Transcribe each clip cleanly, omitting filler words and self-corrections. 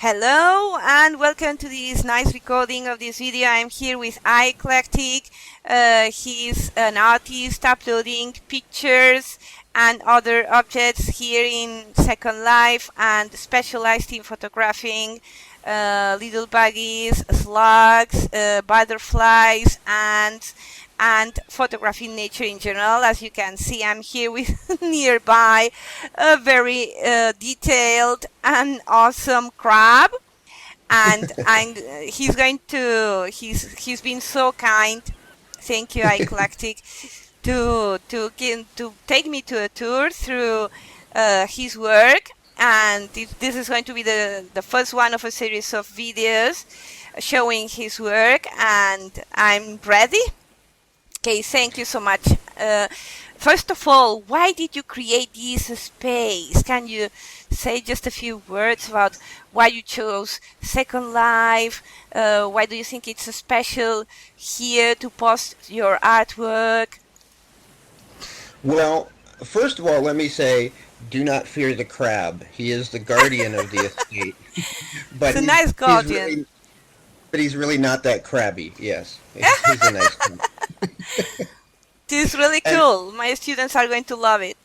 Hello and welcome to this nice recording of this video. I'm here with Eyeclectic. He's an artist uploading pictures and other objects here in Second Life and specialized in photographing little buggies, slugs, butterflies and photographing nature in general. As you can see, I'm here with nearby a very detailed and awesome crab, and he's been so kind. Thank you, Eyeclectic, to take me to a tour through his work. And this is going to be the first one of a series of videos showing his work, and I'm ready. Okay, thank you so much. First of all, why did you create this space? Can you say just a few words about why you chose Second Life? Why do you think it's special here to post your artwork? Well, first of all, let me say, do not fear the crab. He is the guardian of the estate. But it's a nice guardian. He's really not that crabby, yes. He's a nice crab. This is really cool. My students are going to love it.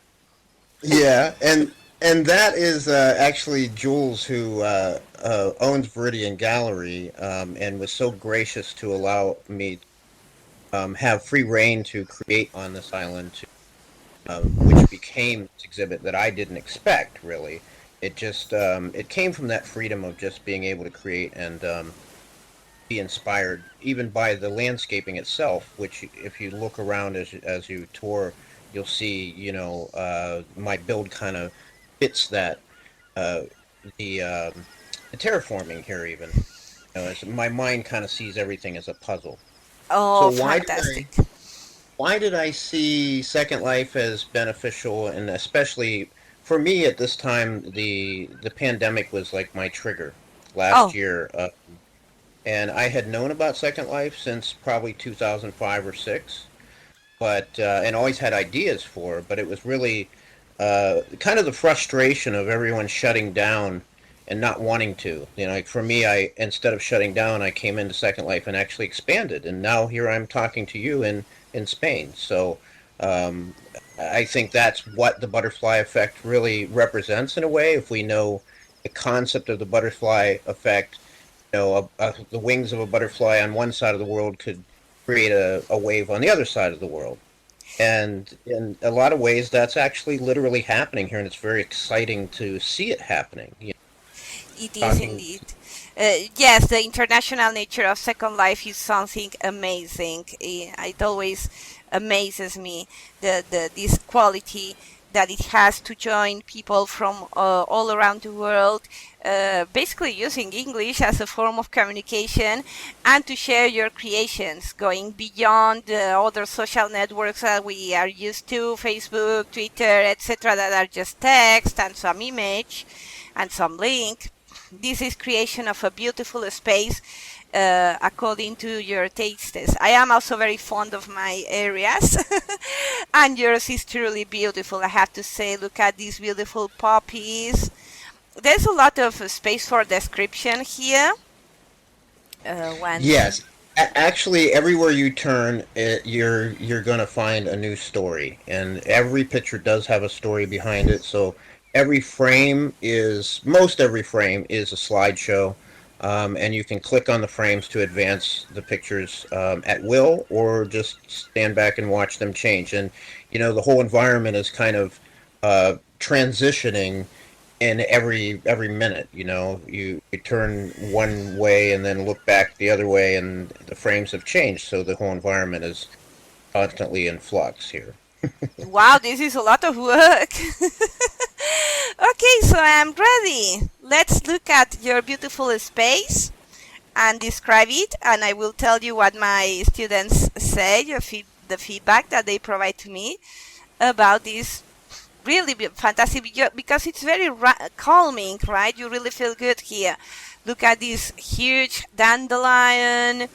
Yeah, and that is actually Jules, who owns Viridian Gallery, and was so gracious to allow me to have free reign to create on this island, which became this exhibit that I didn't expect, really. It just it came from that freedom of just being able to create and be inspired even by the landscaping itself, which if you look around as you tour, you'll see, my build kind of fits that the terraforming here even. As my mind kind of sees everything as a puzzle. Oh, so fantastic. Why did I see Second Life as beneficial, and especially for me at this time, the pandemic was like my trigger last year. And I had known about Second Life since probably 2005 or 6, but and always had ideas for it, but it was really kind of the frustration of everyone shutting down and not wanting to. Like for me, instead of shutting down, I came into Second Life and actually expanded, and now here I'm talking to you in Spain. So I think that's what the butterfly effect really represents in a way. If we know the concept of the butterfly effect, the wings of a butterfly on one side of the world could create a wave on the other side of the world. And in a lot of ways, that's actually literally happening here, and it's very exciting to see it happening. It is indeed. Yes, the international nature of Second Life is something amazing. It always amazes me, this quality that it has to join people from all around the world, basically using English as a form of communication, and to share your creations, going beyond the other social networks that we are used to, Facebook, Twitter, etc., that are just text and some image and some link. This is creation of a beautiful space according to your tastes. I am also very fond of my areas, and yours is truly beautiful, I have to say. Look at these beautiful poppies. There's a lot of space for description here. Yes, actually, everywhere you turn, you're going to find a new story, and every picture does have a story behind it. So most every frame is a slideshow. And you can click on the frames to advance the pictures at will, or just stand back and watch them change. And the whole environment is kind of transitioning in every minute. You turn one way and then look back the other way, and the frames have changed. So the whole environment is constantly in flux here. Wow, this is a lot of work. Okay, so I'm ready. Let's look at your beautiful space and describe it, and I will tell you what my students say, the feedback that they provide to me about this really fantastic video, because it's very calming, right? You really feel good here. Look at this huge dandelion.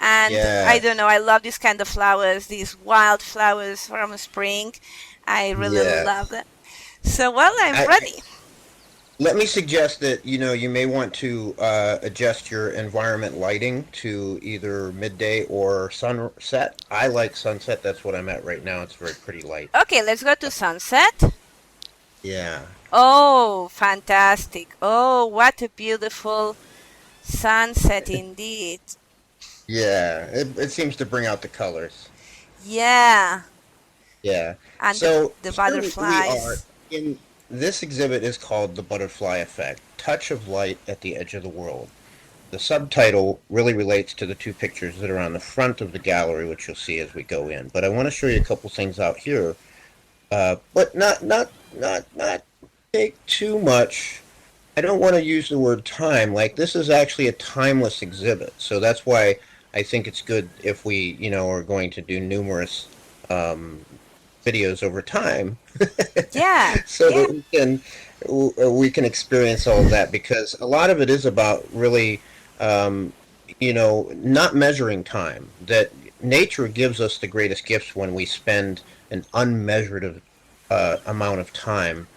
And yeah. I don't know, I love this kind of flowers, these wild flowers from spring. I really love them. So, well, I'm ready. Let me suggest that you may want to adjust your environment lighting to either midday or sunset. I like sunset. That's what I'm at right now. It's very pretty light. Okay, let's go to sunset. Yeah, Oh, fantastic. Oh, what a beautiful sunset indeed. yeah. It seems to bring out the colors. Yeah, Yeah. and So the here we are butterflies. in this exhibit is called The Butterfly Effect: Touch of Light at the Edge of the World. The subtitle really relates to the two pictures that are on the front of the gallery, which you'll see as we go in. But I want to show you a couple things out here, but not take too much. I don't want to use the word time. Like, this is actually a timeless exhibit, so that's why I think it's good if we, are going to do numerous um, videos over time, Yeah, so that we can experience all of that, because a lot of it is about really um, not measuring time. That nature gives us the greatest gifts when we spend an unmeasured amount of time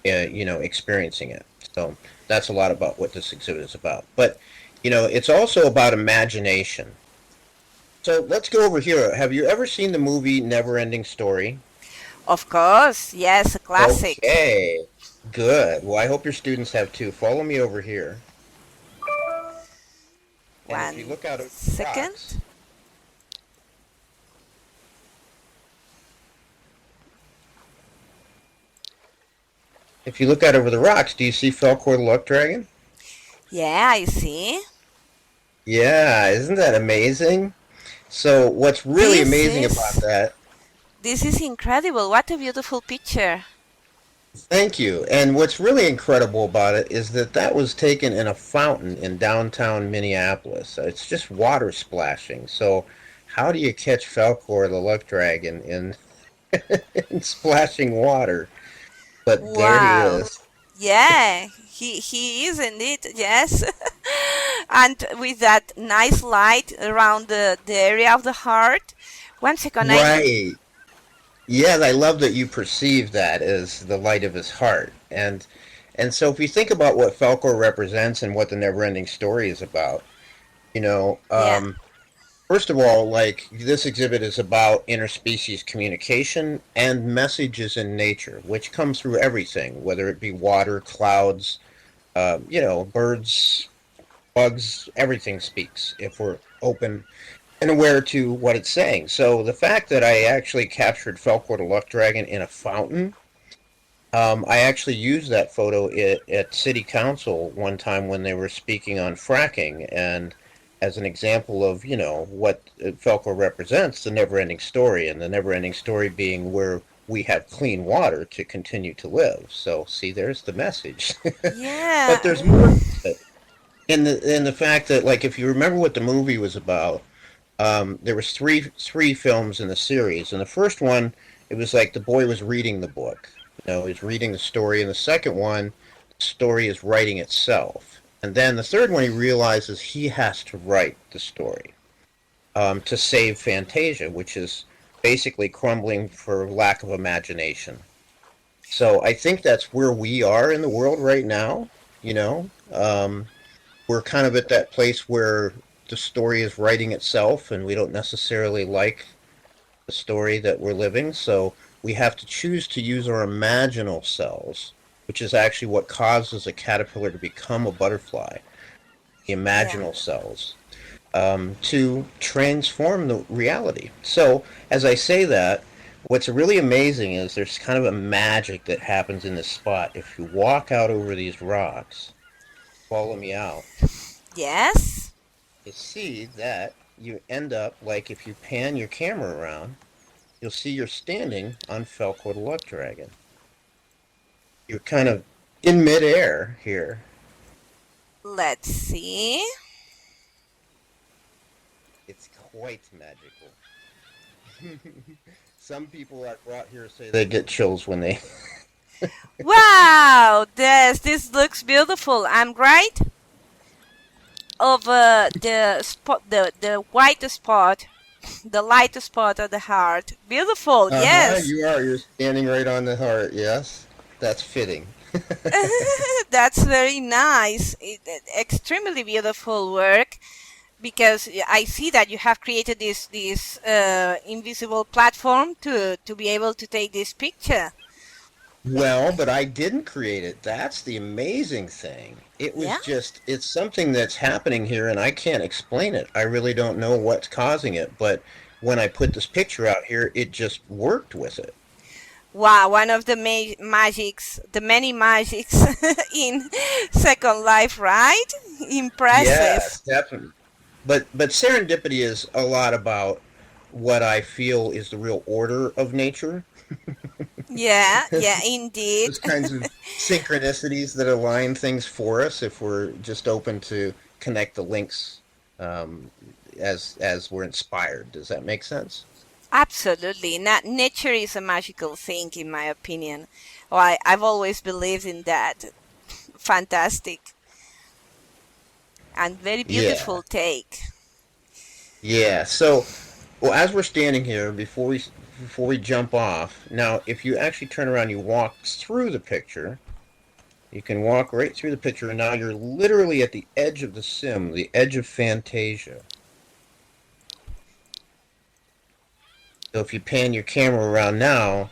experiencing it. So that's a lot about what this exhibit is about. But it's also about imagination. So let's go over here. Have you ever seen the movie Never Ending Story? of course. Yes, a classic. Okay, good. Well, I hope your students have too. Follow me over here. And if you One look out at the rocks, second. if you look out over the rocks, do you see Falkor the Luck Dragon? Yeah, I see. Yeah, isn't that amazing? So what's really This amazing about is that, this is incredible. What a beautiful picture. thank you. And what's really incredible about it is that that was taken in a fountain in downtown Minneapolis. It's just water splashing. So how do you catch Falkor the Luck Dragon in splashing water? But there he Wow. is. Yeah, he is indeed. Yes. And with that nice light around the area of the heart. One second, Right. Yeah, I love that you perceive that as the light of his heart. And so if you think about what Falkor represents and what the never-ending story is about, you know, yeah. um, first of all, like, this exhibit is about interspecies communication and messages in nature, which comes through everything, whether it be water, clouds, birds, bugs, everything speaks if we're open and aware to what it's saying. So the fact that I actually captured Falkor the Luck Dragon in a fountain, I actually used that photo at City Council one time when they were speaking on fracking, and as an example of what Falkor represents, the never-ending story, and the never-ending story being where we have clean water to continue to live. So see, there's the message. But Yeah. there's more to it. In the fact that, like, if you remember what the movie was about, there was three films in the series, and the first one, it was like the boy was reading the book. He's reading the story. And the second one, the story is writing itself. And then the third one, he realizes he has to write the story to save Fantasia, which is basically crumbling for lack of imagination. So I think that's where we are in the world right now. You know, we're kind of at that place where the story is writing itself, and we don't necessarily like the story that we're living. So we have to choose to use our imaginal selves, which is actually what causes a caterpillar to become a butterfly. The Yeah. imaginal cells to transform the reality. So as I say that, what's really amazing is there's kind of a magic that happens in this spot. If you walk out over these rocks, follow me out, Yes. you see that you end up, like, if you pan your camera around, you'll see you're standing on Falkor the Luck Dragon. You're kind of in midair here. Let's see. It's quite magical. Some people I've brought here say they get chills when they. Wow, this looks beautiful. I'm right over the spot, the white spot, the light spot of the heart. Beautiful. Uh huh. Yes. You are. You're standing right on the heart. Yes, that's fitting. That's very nice. Extremely beautiful work. Because I see that you have created this invisible platform to be able to take this picture. Well, but I didn't create it. That's the amazing thing. It Yeah. was just, it's something that's happening here and I can't explain it. I really don't know what's causing it, but when I put this picture out here, it just worked with it. Wow, one of the magics, the many magics in Second Life, right? Impressive. Yes, definitely. But serendipity is a lot about what I feel is the real order of nature. Yeah, yeah, indeed. Those kinds of synchronicities that align things for us if we're just open to connect the links um, as we're inspired. Does that make sense? Absolutely. Nature is a magical thing, in my opinion. I've always believed in that. Fantastic and very Yeah, beautiful take. yeah. So, well, as we're standing here, before we jump off, now if you actually turn around, you walk through the picture. You can walk right through the picture, and now you're literally at the edge of the sim, the edge of Fantasia. So if you pan your camera around now,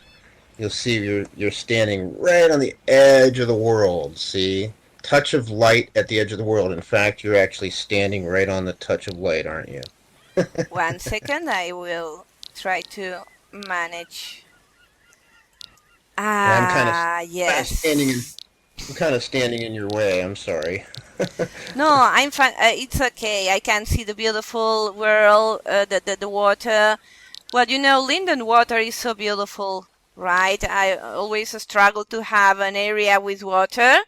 you'll see you're standing right on the edge of the world. See, touch of light at the edge of the world. In fact, you're actually standing right on the touch of light, aren't you? 1 second, I will try to manage. And kind of standing in Yes. I'm kind of standing in your way. I'm sorry. No, I'm fine. It's okay. I can see the beautiful world, the water. Well, Linden water is so beautiful, right? I always struggle to have an area with water,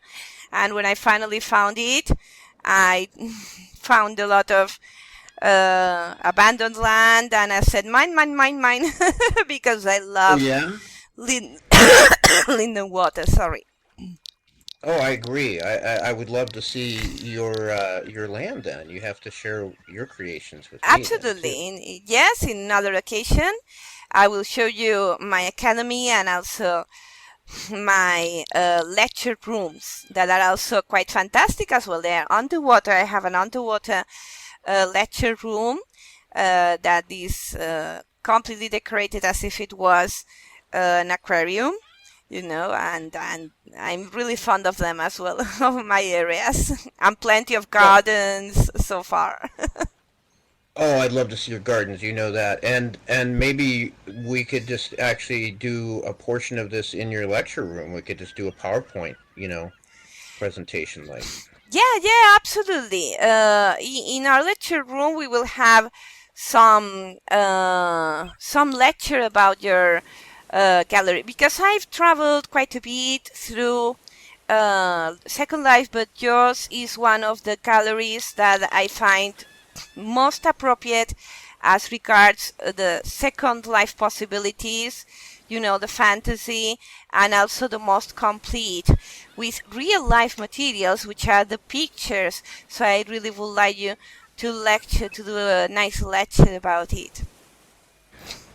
and when I finally found it, I found a lot of abandoned land, and I said, mine, mine, mine, mine, because I Oh love yeah. Lin- Linden water. Sorry. Oh, I agree. I would love to see your land. Then you have to share your creations with me then too. Absolutely. Yes, in another occasion, I will show you my academy and also my lecture rooms that are also quite fantastic as well. They are underwater. I have an underwater lecture room that is completely decorated as if it was an aquarium, and I'm really fond of them as well, of my areas, and plenty of Well, gardens so far. oh, I'd love to see your gardens. You know that, and maybe we could just actually do a portion of this in your lecture room. We could just do a PowerPoint, presentation like. Yeah, yeah, absolutely. In our lecture room, we will have some lecture about your gallery because I've traveled quite a bit through Second Life, but yours is one of the galleries that I find most appropriate as regards the Second Life possibilities, the fantasy, and also the most complete with real life materials, which are the pictures. So I really would like you to do a nice lecture about it.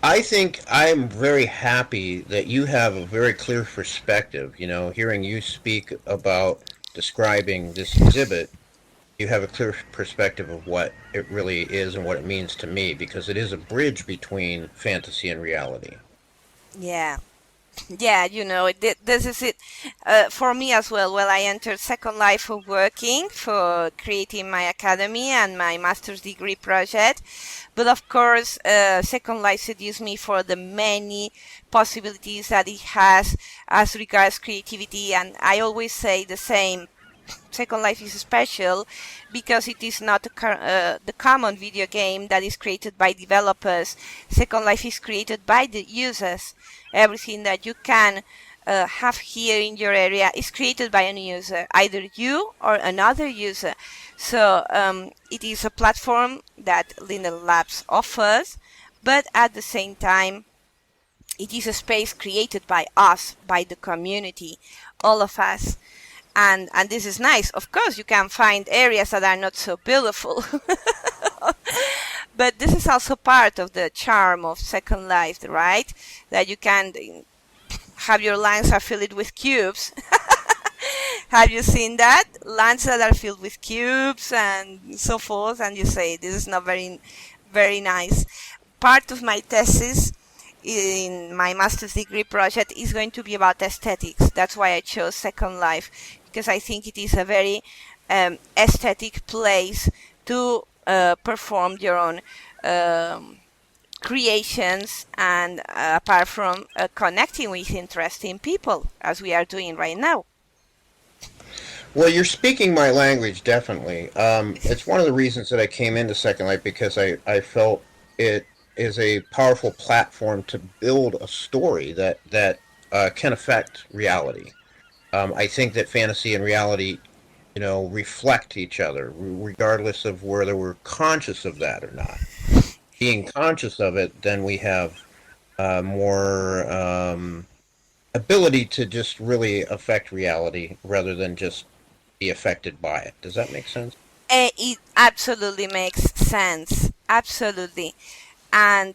I think I'm very happy that you have a very clear perspective. Hearing you speak about describing this exhibit, you have a clear perspective of what it really is and what it means to me because it is a bridge between fantasy and reality. Yeah. Yeah, this is it for me as well. Well, I entered Second Life for working, for creating my academy and my master's degree project. But of course, Second Life seduced me for the many possibilities that it has as regards creativity. And I always say the same. Second Life is special because it is not the common video game that is created by developers. Second Life is created by the users. Everything that you can have here in your area is created by a user, either you or another user. So it is a platform that Linden Labs offers, but at the same time, it is a space created by us, by the community, all of us. And this is nice. Of course, you can find areas that are not so beautiful, but this is also part of the charm of Second Life, right? That you can have your lines are filled with cubes, Have you seen that? Lands that are filled with cubes and so forth, and you say this is not very nice. Part of my thesis in my master's degree project is going to be about aesthetics. That's why I chose Second Life, because I think it is a very aesthetic place to perform your own creations, and apart from connecting with interesting people, as we are doing right now. Well, you're speaking my language, definitely. It's one of the reasons that I came into Second Life because I felt it is a powerful platform to build a story that can affect reality. I think that fantasy and reality, reflect each other, regardless of whether we're conscious of that or not. Being conscious of it, then we have more ability to just really affect reality rather than just be affected by it. Does that make sense? It absolutely makes sense. Absolutely. And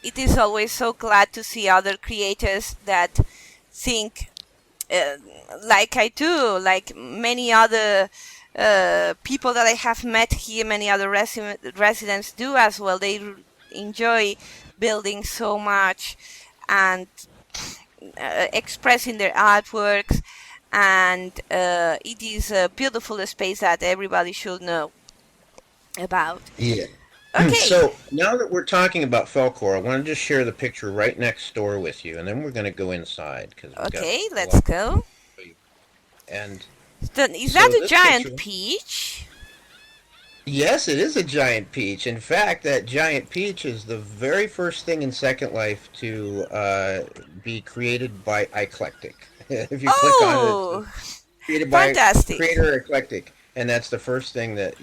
it is always so glad to see other creators that think uh, like I do, like many other people that I have met here, many other residents do as well. They enjoy building so much and expressing their artworks, and it is a beautiful space that everybody should know about. Yeah. Okay, So now that we're talking about Felcor, I want to just share the picture right next door with you, and then we're going to go inside because we've got okay, a let's lot. go. And Is that so a this giant picture, peach? yes, it is a giant peach. In fact, that giant peach is the very first thing in Second Life to be created by Eyeclectic. If you click on it, Oh, created by fantastic. creator Eclectic, and that's the first thing that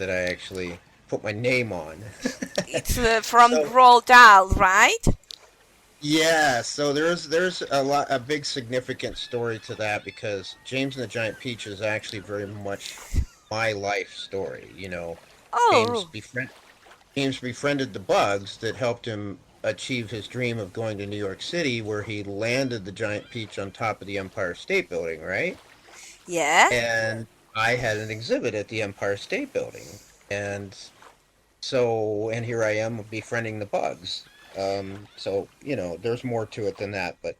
I actually put my name on. It's from So Roald Dahl, right? yeah, so there's a big significant story to that because James and the Giant Peach is actually very much my life story. James Oh, befriend James befriended the bugs that helped him achieve his dream of going to New York City, where he landed the Giant Peach on top of the Empire State Building, right? yeah. And I had an exhibit at the Empire State Building, and and here I am befriending the bugs. So there's more to it than that, but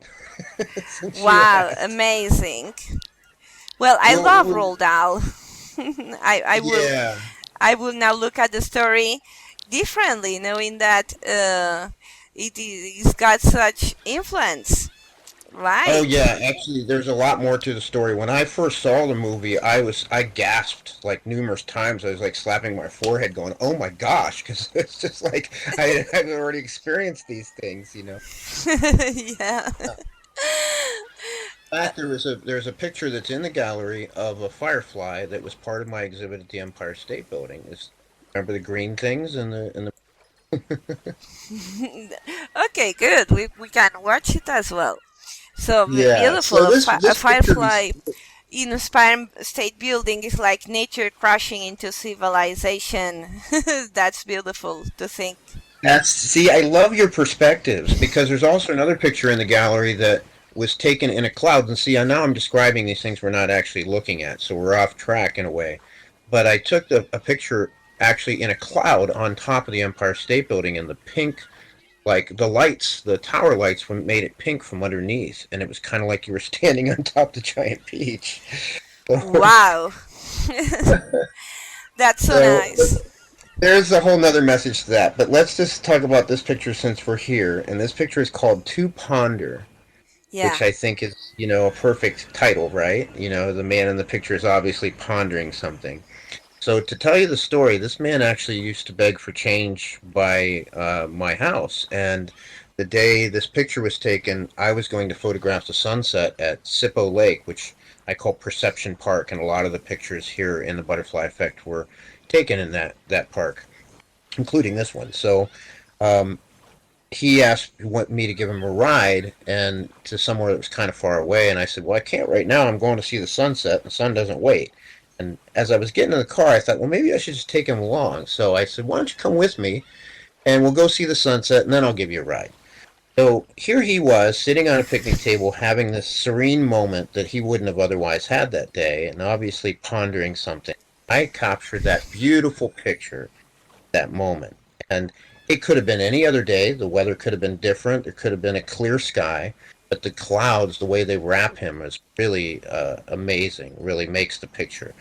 since you Wow, asked, amazing. Well, I well, love Roald Dahl. I will yeah. I will now look at the story differently, knowing that it's got such influence, Oh right? yeah, actually, there's a lot more to the story. When I first saw the movie, I gasped like numerous times. I was like slapping my forehead, going, "Oh my gosh!" Because it's just like I've already experienced these things. Yeah. In fact, there's a picture that's in the gallery of a firefly that was part of my exhibit at the Empire State Building. Remember the green things in the Okay, good. We can watch it as well. So Yeah. beautiful. So this A this picture firefly in a Spire State Building is like nature crashing into civilization. That's beautiful to think. That's see, I love your perspectives because there's also another picture in the gallery that was taken in a cloud. And see, now I'm describing these things we're not actually looking at, so we're off track in a way. But I took a picture actually in a cloud on top of the Empire State Building, and the pink, like the lights, the tower lights, made it pink from underneath, and it was kind of like you were standing on top of the giant peach. So, Wow. That's so so nice. there's a whole nother message to that. But let's just talk about this picture since we're here. And this picture is called To Ponder, Yeah. which I think is, a perfect title, right? The man in the picture is obviously pondering something. So to tell you the story, this man actually used to beg for change by my house. And the day this picture was taken, I was going to photograph the sunset at Sippo Lake, which I call Perception Park. And a lot of the pictures here in the Butterfly Effect were taken in that park, including this one. So um, he asked me to give him a ride and to somewhere that was kind of far away. And I said, well, I can't right now. I'm going to see the sunset. The sun doesn't wait. And as I was getting in the car, I thought, well, maybe I should just take him along. So I said, why don't you come with me and we'll go see the sunset and then I'll give you a ride. So here he was sitting on a picnic table having this serene moment that he wouldn't have otherwise had that day, and obviously pondering something. I captured that beautiful picture, that moment. And it could have been any other day. The weather could have been different. There could have been a clear sky. But the clouds, the way they wrap him, is really amazing. Really makes the picture.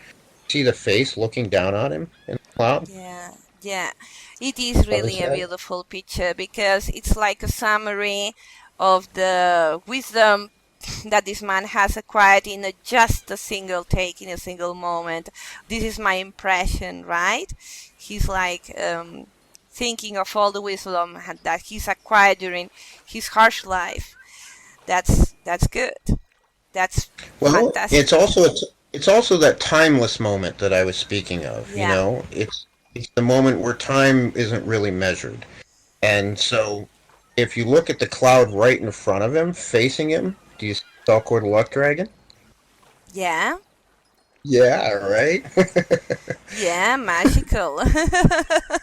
See the face looking down on him in the cloud Yeah, yeah. It is above his really a head? beautiful picture because it's like a summary of the wisdom that this man has acquired in just a single take, in a single moment. This is my impression, right? He's like thinking of all the wisdom that he's acquired during his harsh life. That's good. That's Well, fantastic. it's also that timeless moment that I was speaking of. You Yeah. know, it's the moment where time isn't really measured. And so, if you look at the cloud right in front of him, facing him, do you see Falkor the Luck Dragon? Yeah. Yeah, right. Yeah, magical.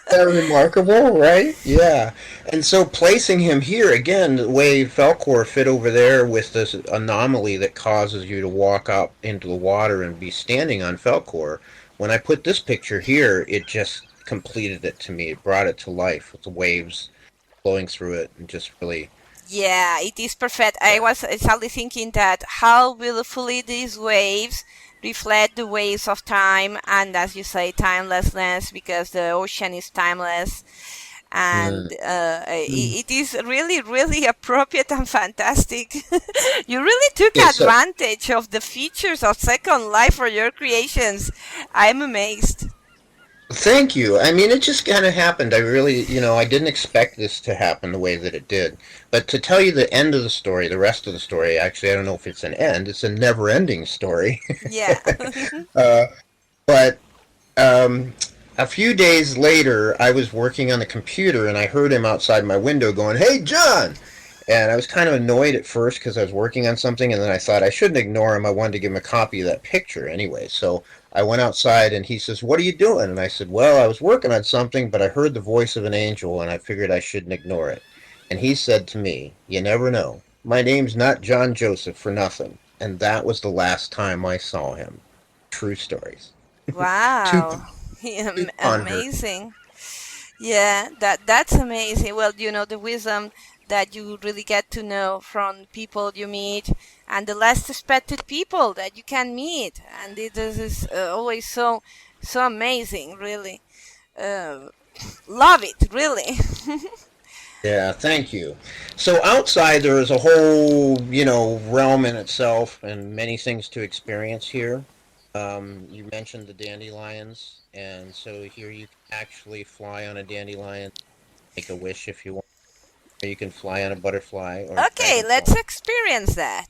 That remarkable, right? Yeah. And so placing him here again, the way Falkor fit over there with this anomaly that causes you to walk up into the water and be standing on Falkor. When I put this picture here, it just completed it to me. It brought it to life with the waves flowing through it and just really. Yeah, it is perfect. I was exactly thinking that how beautifully these waves reflect the waves of time and, as you say, timelessness, because the ocean is timeless. And Mm. it is really, really appropriate and fantastic. You really took Yeah, so advantage of the features of Second Life for your creations. I'm amazed. thank you. I mean, it just kind of happened. I really, I didn't expect this to happen the way that it did. But to tell you the end of the story, the rest of the story, actually, I don't know if it's an end. It's a never-ending story. Yeah. uh, but um, a few days later, I was working on the computer and I heard him outside my window going, "Hey, John!" And I was kind of annoyed at first because I was working on something, and then I thought I shouldn't ignore him. I wanted to give him a copy of that picture anyway. So I went outside, and he says, "What are you doing?" And I said, "Well, I was working on something, but I heard the voice of an angel, and I figured I shouldn't ignore it." And he said to me, "You never know. My name's not John Joseph for nothing." And that was the last time I saw him. True stories. To, Wow. to ponder. Amazing. Yeah, that's amazing. Well, the wisdom that you really get to know from people you meet and the less expected people that you can meet, and this is always so amazing. Really, uh, love it. Really. Yeah, thank you. So outside there is a whole, realm in itself and many things to experience here. You mentioned the dandelions, and so here you can actually fly on a dandelion, make a wish if you want, or you can fly on a butterfly or a Okay, dragonfly. let's experience that.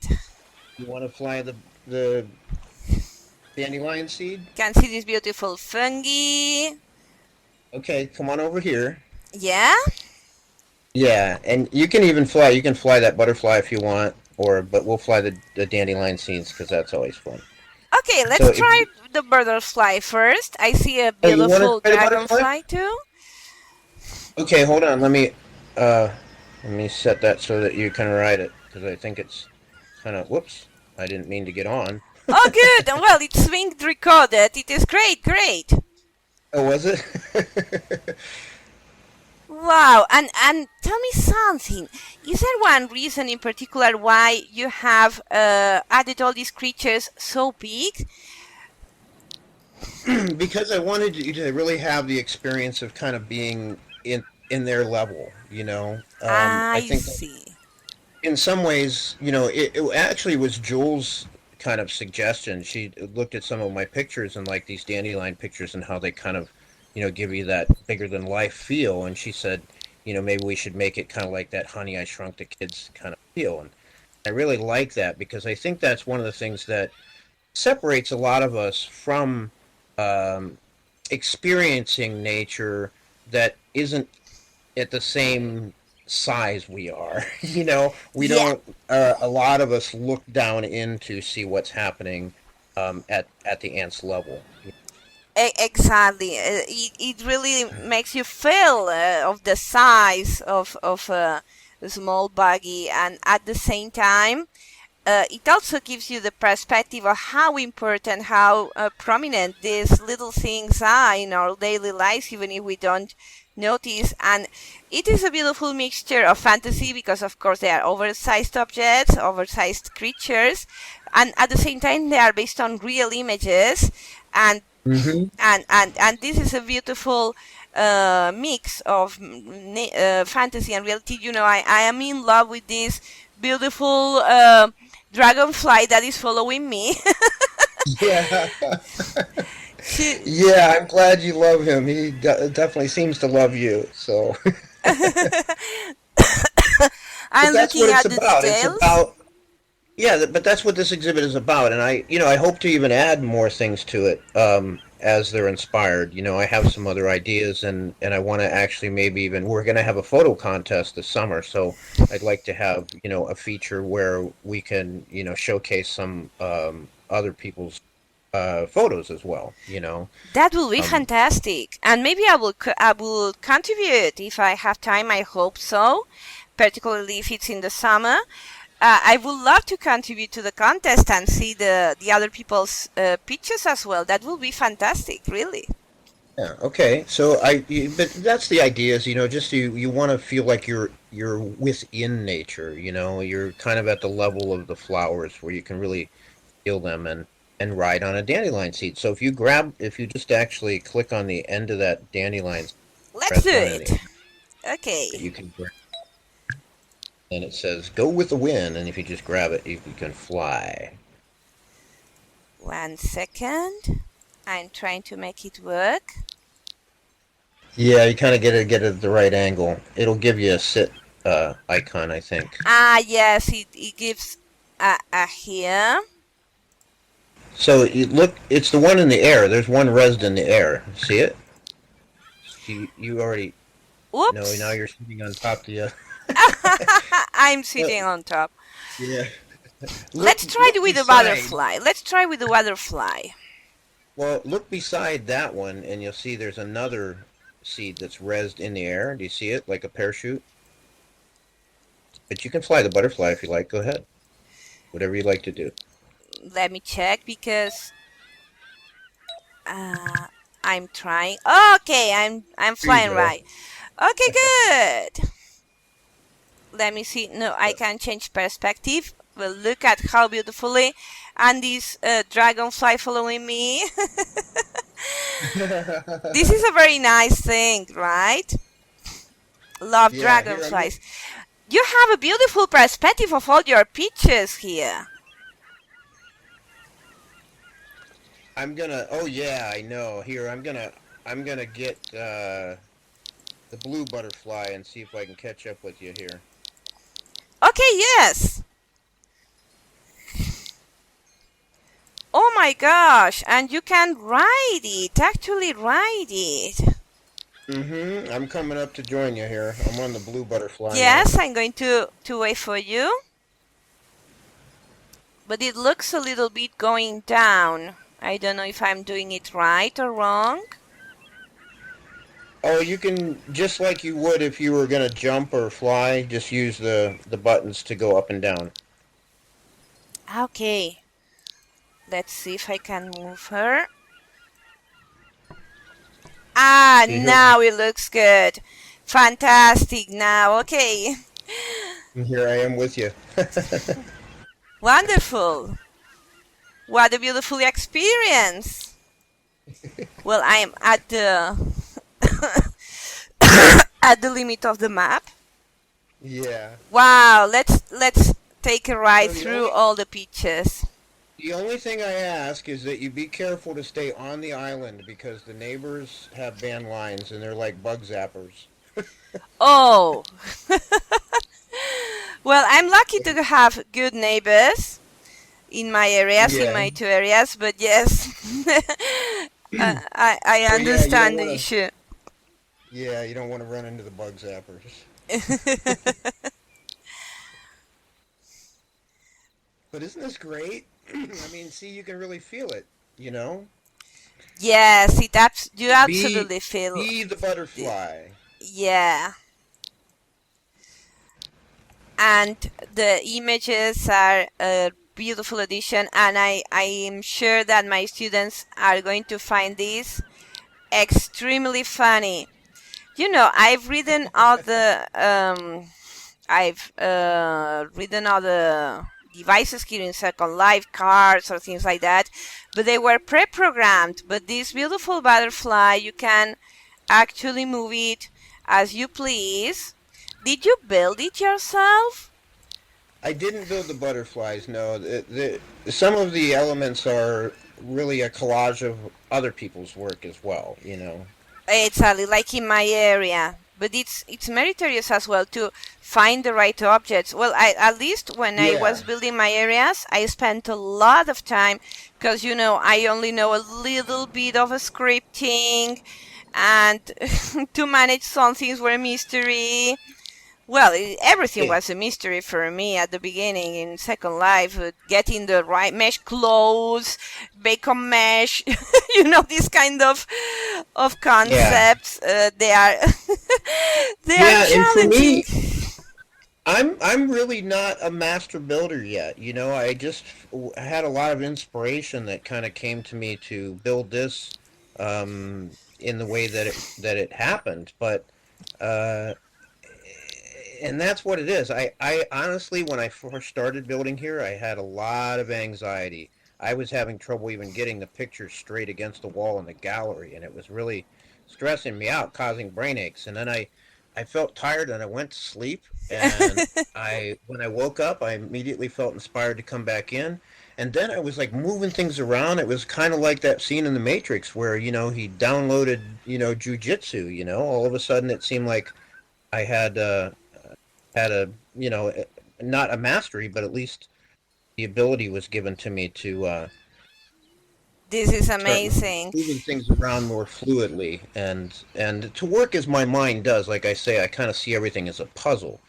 You want to fly the dandelion seed? Can see this beautiful fungi. Okay, come on over here. Yeah. Yeah, and you can even fly. You can fly that butterfly if you want, but we'll fly the dandelion seeds because that's always fun. Okay, So let's if try the butterfly first. I see a Oh, you want to beautiful try the butterfly? dragonfly too. Okay, hold on. Uh let me set that so that you can ride it because I think it's kind of whoops. I didn't mean to get on. Oh, good. And well, it's being recorded. It is great, great. Oh, was it? Wow. And tell me something. Is there one reason in particular why you have added all these creatures so big? Because I wanted you to really have the experience of kind of being in their level, I I think that see. in some ways, it actually was Jules' kind of suggestion. She looked at some of my pictures and like these dandelion pictures and how they kind of, give you that bigger than life feel. And she said, maybe we should make it kind of like that Honey I Shrunk the Kids kind of feel. And I really like that because I think that's one of the things that separates a lot of us from um, experiencing nature that isn't at the same size we are. We Yeah, don't. A lot of us look down in to see what's happening at the ant's level. exactly. It really makes you feel of the size of small, buggy, and at the same time, it also gives you the perspective of how important, how prominent these little things are in our daily lives, even if we don't notice. And it is a beautiful mixture of fantasy because, of course, they are oversized objects, oversized creatures, and at the same time, they are based on real images. And Mm-hmm. and this is a beautiful mix of fantasy and reality. I am in love with this beautiful dragonfly that is following me. Yeah. She, Yeah, I'm glad you love him. He definitely seems to love you. So, but I'm that's what looking it's at the about. It's details. about Yeah, but that's what this exhibit is about, and I hope to even add more things to it as they're inspired. I have some other ideas, and I want to actually maybe even we're going to have a photo contest this summer, so I'd like to have a feature where we can showcase some other people's photos as well. That will be Um, fantastic, and maybe I will contribute if I have time. I hope so, particularly if it's in the summer. I would love to contribute to the contest and see the other people's pictures as well. That will be fantastic, really. Yeah. Okay. So but that's the idea is, just you want to feel like you're within nature. You're kind of at the level of the flowers where you can really feel them and ride on a dandelion seed. So if you just actually click on the end of that dandelion, Let's press do down in the it. Okay. you can grab, and it says go with the wind, and if you just grab it, you can fly. 1 second. I'm trying to make it work. Yeah, you kind of get it at the right angle. It'll give you a sit icon, I think. Ah, yes, it gives a here. So you look, it's the one in the air. There's one resin in the air. See it? You already know. Now Oops. you're sitting on top of the. I'm Uh, sitting on top. yeah. Let's try it Look with the beside. butterfly. Let's try with the butterfly. Well, look beside that one, and you'll see there's another seed that's resin in the air. Do you see it like a parachute? But you can fly the butterfly if you like. Go ahead. Whatever you like to do. Let me check because uh, I'm trying. Okay, I'm There you flying go. right. Okay, good. Let me see. No, I can change perspective. Well, look at how beautifully, and this dragonfly following me. This is a very nice thing, right? Love Yeah. Here I'm. dragonflies. You have a beautiful perspective of all your pictures here. I'm gonna. Oh yeah, I know. Here I'm gonna get the blue butterfly and see if I can catch up with you here. Okay, yes. Oh my gosh, and you can ride it, actually ride it. Mm-hmm. I'm coming up to join you here. I'm on the blue butterfly now. Yes, I'm going to wait for you. But it looks a little bit going down. I don't know if I'm doing it right or wrong. Oh, you can just like you would if you were gonna jump or fly, just use the buttons to go up and down. Okay, let's see if I can move her. Ah, See here, now it looks good. Fantastic now. Okay. here I am with you. Wonderful. What a beautiful experience. Well, I am at the at the limit of the map. Yeah. Wow, let's take a So ride through all the pictures. the only thing I ask is that you be careful to stay on the island because the neighbors have ban lines and they're like bug zappers. Oh. Well, I'm lucky to have good neighbors in my areas, in Yeah. my two areas, but yes, I So yeah, you don't understand the want to. issue. Yeah, you don't want to run into the bug zappers. But isn't this great? I mean, see, you can really feel it. You know, Yes, you be absolutely feel be the it. butterfly. Yeah. and the images are a beautiful addition, and I am sure that my students are going to find this extremely funny. I've written all the devices here in Second Life, cards or things like that, but they were pre-programmed. But this beautiful butterfly, you can actually move it as you please. Did you build it yourself? I didn't build the butterflies. No, some of the elements are really a collage of other people's work as well. Exactly, like in my area. But it's meritorious as well to find the right objects. Well, at least when I Yeah. was building my areas, I spent a lot of time because I only know a little bit of a scripting, and to manage some things were a mystery. Well, everything Yeah. was a mystery for me at the beginning in Second Life. Getting the right mesh clothes, bacon mesh, these kind of Yeah. concepts. They are they are Yeah, and for challenging. me, I'm really not a master builder yet. I just had a lot of inspiration that kind of came to me to build this in the way that it happened. But uh, and that's what it is. I honestly, when I first started building here, I had a lot of anxiety. I was having trouble even getting the picture straight against the wall in the gallery, and it was really stressing me out, causing brain aches. And then I felt tired, and I went to sleep. And when I woke up, I immediately felt inspired to come back in. And then I was like moving things around. It was kind of like that scene in The Matrix where, he downloaded, jujitsu. All of a sudden it seemed like I had a not a mastery, but at least the ability was given to me to This is start amazing. moving things around more fluidly and to work as my mind does. Like I say, I kind of see everything as a puzzle.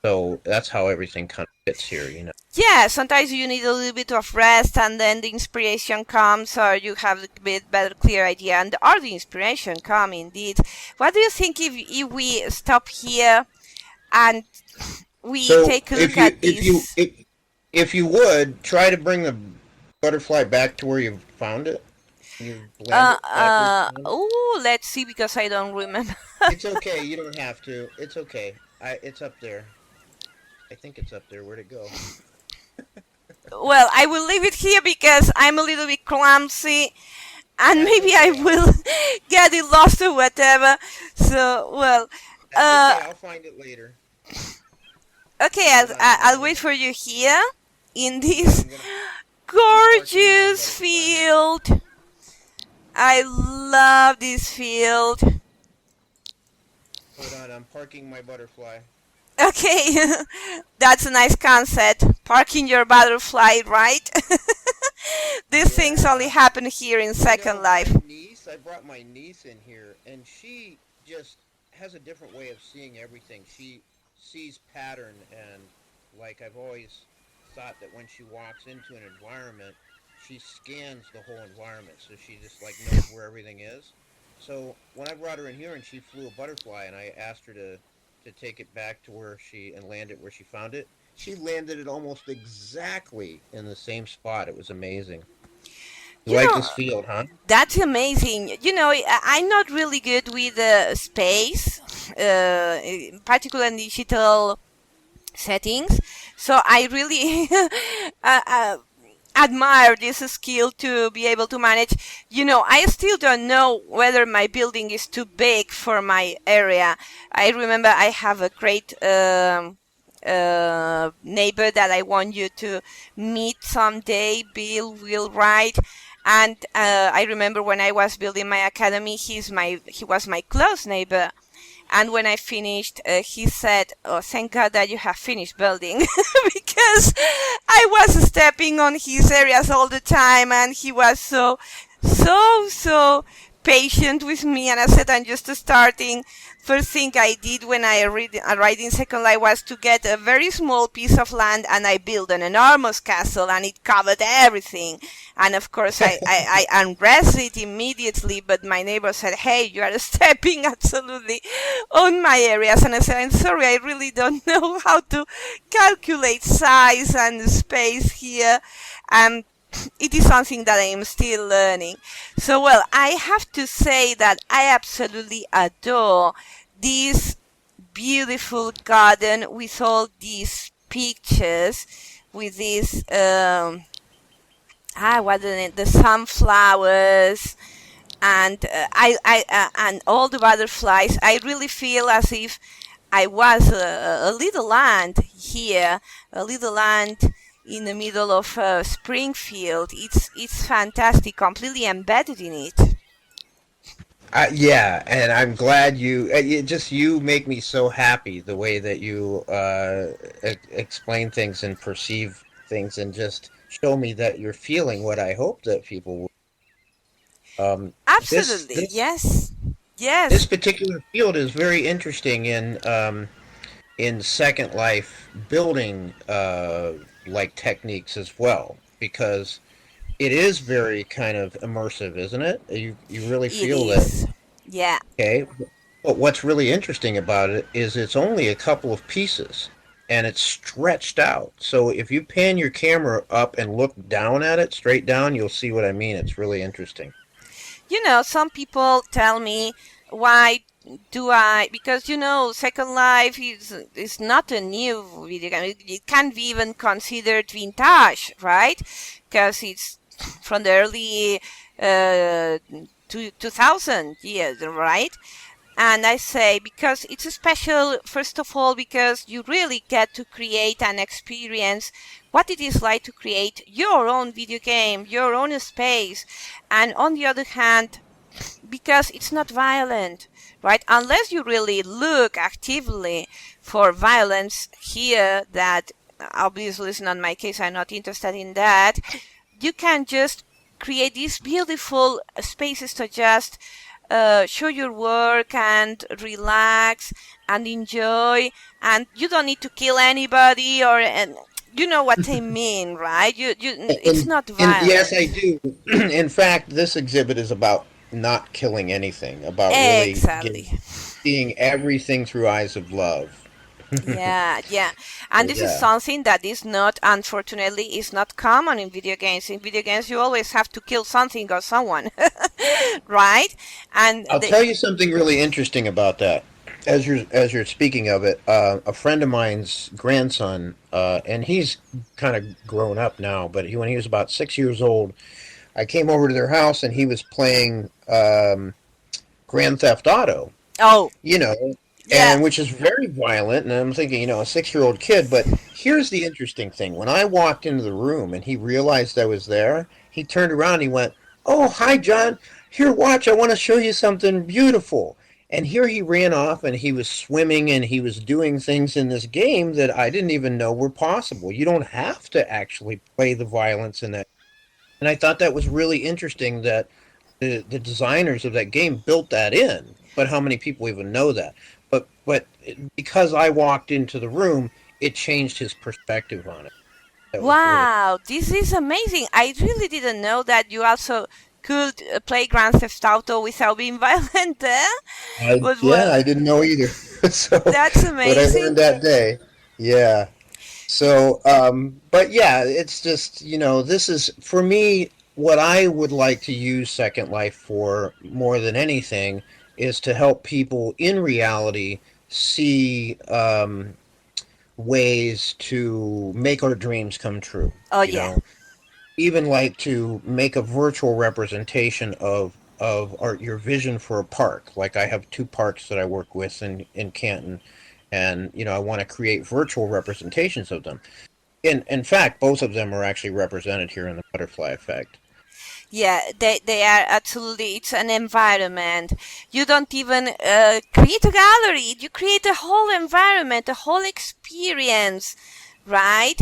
So that's how everything kind of fits here. Yeah, sometimes you need a little bit of rest, and then the inspiration comes, or you have a bit better, clear idea, or the inspiration come indeed. What do you think if we stop here and we So take a look at this? if you would try to bring the butterfly back to where you found it, you land it back where you found it. Oh, let's see, because I don't remember. It's okay. You don't have to. It's okay. It's up there. I think it's up there. Where'd it go? Well, I will leave it here because I'm a little bit clumsy, and That's maybe I okay. will get it lost or whatever. So, well, That's uh, okay. I'll find it later. okay, Hold on. I'm I'll gonna. wait for you here in this I'm gonna. I'm parking my gorgeous butterfly here. field. I love this field. Hold on. I'm parking my butterfly. Okay, that's a nice concept. Parking your butterfly, right? These things only Yeah. happen here in Second My Life. niece. I brought my niece in here, and she just has a different way of seeing everything. She sees pattern, and like I've always thought that when she walks into an environment, she scans the whole environment, so she just like knows where everything is. So when I brought her in here and she flew a butterfly, and I asked her to take it back to where she and land it where she found it, she landed it almost exactly in the same spot. It was amazing. You You like know, this field, huh? that's amazing. I'm not really good with space, particularly in digital settings. So I really uh, uh, admire this skill to be able to manage. I still don't know whether my building is too big for my area. I remember I have a great neighbor that I want you to meet someday, Bill Wheelwright. And I remember when I was building my academy, he was my close neighbor. And when I finished, he said, "Oh, thank God that you have finished building," because I was stepping on his areas all the time, and he was so patient with me, and I said I'm just starting. First thing I did when I arrived in Second Life was to get a very small piece of land, and I built an enormous castle, and it covered everything. And of course, I undressed it immediately, but my neighbor said, "Hey, you are stepping absolutely on my areas." And I said, "I'm sorry, I really don't know how to calculate size and space here." And it is something that I am still learning. So, well, I have to say that I absolutely adore this beautiful garden with all these pictures, with these, what the sunflowers, and and all the butterflies. I really feel as if I was a little land here, a little land in the middle of Springfield. It's fantastic, completely embedded in it. Yeah, and I'm glad you make me so happy the way that you explain things and perceive things and just show me that you're feeling what I hope that people will. This Absolutely, this yes, this yes, particular field is very interesting in Second Life building like techniques as well because it is very kind of immersive, isn't it? You really it feel that. is. Yeah, Okay, but what's really interesting about it is it's only a couple of pieces and it's stretched out. So if you pan your camera up and look down at it, straight down, you'll see what I mean. It's really interesting. some people tell me, why do I? Because Second Life is not a new video game. It can't be even considered vintage, right? Because it's from the early 2000 years, right? And I say, because it's a special, first of all, because you really get to create and experience what it is like to create your own video game, your own space. And on the other hand, because it's not violent, right? Unless you really look actively for violence here, that obviously is not my case, I'm not interested in that. You can just create these beautiful spaces to just show your work and relax and enjoy, and you don't need to kill anybody, or and you know what I mean, right? It's And not and yes, violent. I do. In fact, this exhibit is about not killing anything, about really Exactly. seeing everything through eyes of love. Yeah, yeah. And this is Yeah. something that is not, unfortunately, is not common in video games. In video games, you always have to kill something or someone, right? And I'll tell you something really interesting about that. As you're speaking of it, a friend of mine's grandson, and he's kind of grown up now, but when he was about 6 years old, I came over to their house and he was playing Grand Theft Auto, oh, you know, yeah. and which is very violent. And I'm thinking, a 6 year old kid. But here's the interesting thing: when I walked into the room and he realized I was there, he turned around. And he went, "Oh, hi, John. Here, watch. I want to show you something beautiful." And here he ran off and he was swimming and he was doing things in this game that I didn't even know were possible. You don't have to actually play the violence in that. And I thought that was really interesting that the designers of that game built that in. But how many people even know that? But because I walked into the room, it changed his perspective on it. That was really. Wow, this is amazing. I really didn't know that you also could play Grand Theft Auto without being violent, eh? But Yeah, well, I didn't know either. So, that's but I amazing. learned that day. Yeah. So, but yeah, it's just, this is for me what I would like to use Second Life for more than anything is to help people in reality see ways to make our dreams come true. Oh, You yeah. know, even like to make a virtual representation of your vision for a park. Like I have two parks that I work with in Canton, and I want to create virtual representations of them. In fact, both of them are actually represented here in the butterfly effect. Yeah, they are absolutely, it's an environment. You don't even create a gallery, you create a whole environment, a whole experience, right?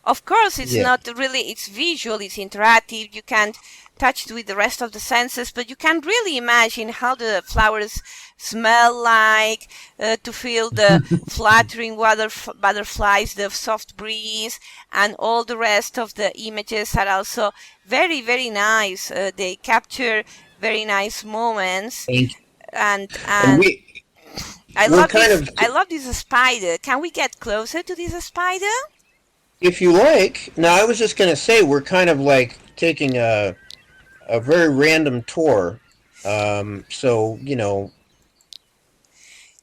Of course, it's Yeah. not really, it's visual, it's interactive. You can't touched with the rest of the senses, but you can really imagine how the flowers smell like, to feel the fluttering butterflies, the soft breeze, and all the rest of the images are also very, very nice. They capture very nice moments, And and I we're love kind this. of, I love this spider. Can we get closer to this spider? if you like. Now, I was just going to say we're kind of like taking a very random tour. So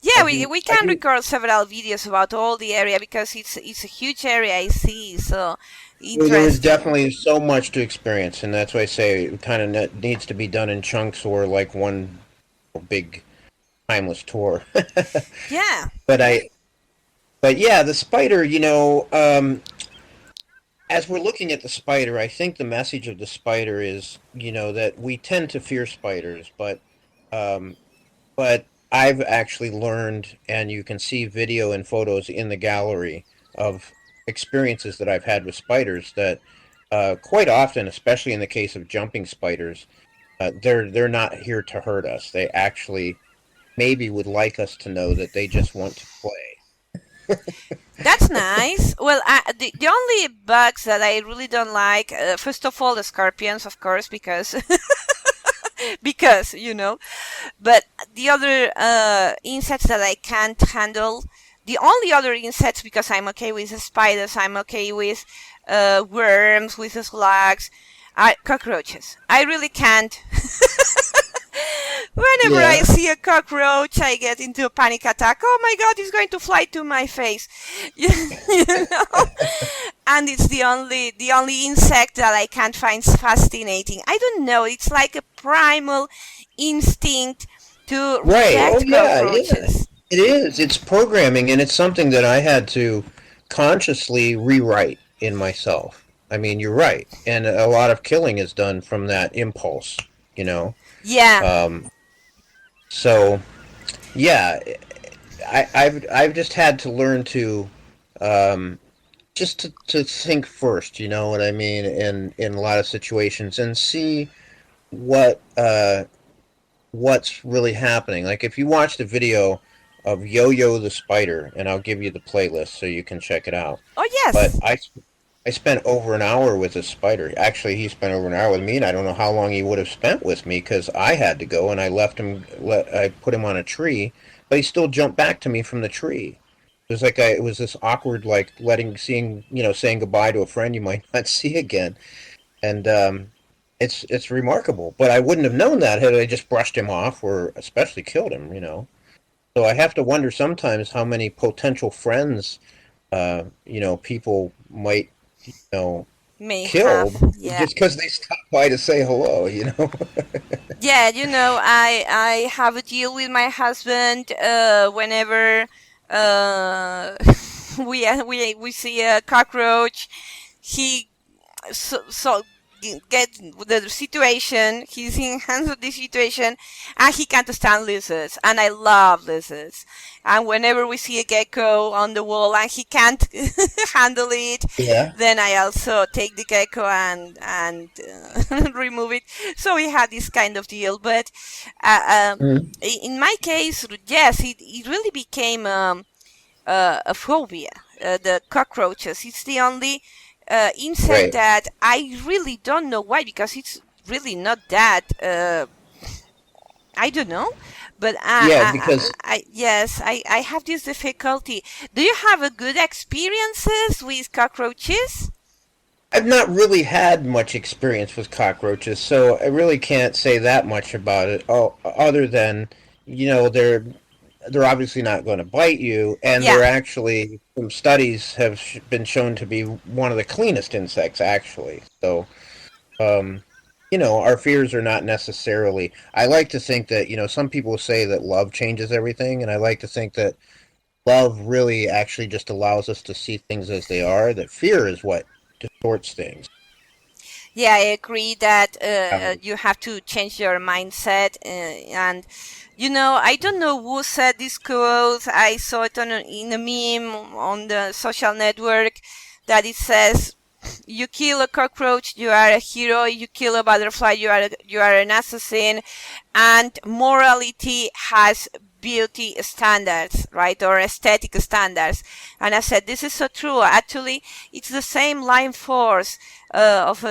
Yeah, I'd be we I'd can be record several videos about all the area because it's a huge area I see. So there is interesting. definitely so much to experience, and that's why I say it kind of needs to be done in chunks or like one big timeless tour. Yeah. but I, but yeah, the spider. As we're looking at the spider, I think the message of the spider is, that we tend to fear spiders, um, but I've actually learned, and you can see video and photos in the gallery of experiences that I've had with spiders that quite often, especially in the case of jumping spiders, they're not here to hurt us. They actually maybe would like us to know that they just want to play. That's nice. Well, the only bugs that I really don't like, first of all, the scorpions, of course, because because But the other insects that I can't handle, the only other insects, because I'm okay with spiders, I'm okay with worms, with slugs, are cockroaches. I really can't. Whenever I Yeah, see a cockroach, I get into a panic attack. Oh my god, it's going to fly to my face. you know? And it's the only insect that I can't find fascinating. I don't know, it's like a primal instinct to right. Oh, reject yeah, yeah. cockroaches. It is. It's programming, and it's something that I had to consciously rewrite in myself. I mean, you're right, and a lot of killing is done from that impulse. You know. Yeah. Um, so yeah, I've just had to learn to um, just to think first. You know what I mean? In a lot of situations, and see what what's really happening. Like if you watch the video of Yo-Yo the Spider, and I'll give you the playlist so you can check it out. Oh But yes. I spent over an hour with this spider. Actually, he spent over an hour with me, and I don't know how long he would have spent with me because I had to go and I left him. I put him on a tree, but he still jumped back to me from the tree. It was this awkward, like saying goodbye to a friend you might not see again, and it's remarkable. But I wouldn't have known that had I just brushed him off or especially killed him. So I have to wonder sometimes how many potential friends, people might know, May have. killed Yeah. just because they stopped by to say hello. Yeah, I have a deal with my husband whenever uh, we see a cockroach. He so get the situation. He's in hands of the situation, and he can't stand lizards. And I love lizards. And whenever we see a gecko on the wall and he can't handle it, Yeah. then I also take the gecko and remove it. So we had this kind of deal. But Mm. in my case, yes, it really became a phobia. The cockroaches. It's the only insect Right. that I really don't know why, because it's really not that. I don't know, but Yeah, because yes, I have this difficulty. Do you have a good experiences with cockroaches? I've not really had much experience with cockroaches, so I really can't say that much about it. Oh, other than they're obviously not going to bite you, and Yeah. they're actually some studies have been shown to be one of the cleanest insects, actually. So, um, our fears are not necessarily. I like to think that some people say that love changes everything, and I like to think that love really actually just allows us to see things as they are. That fear is what distorts things. Yeah, I agree that Um, you have to change your mindset. And I don't know who said this quote. I saw it in a meme on the social network that it says, You kill a cockroach, you are a hero. You kill a butterfly, you are an assassin. And morality has beauty standards, right, or aesthetic standards. And I said this is so true. Actually, it's the same line force of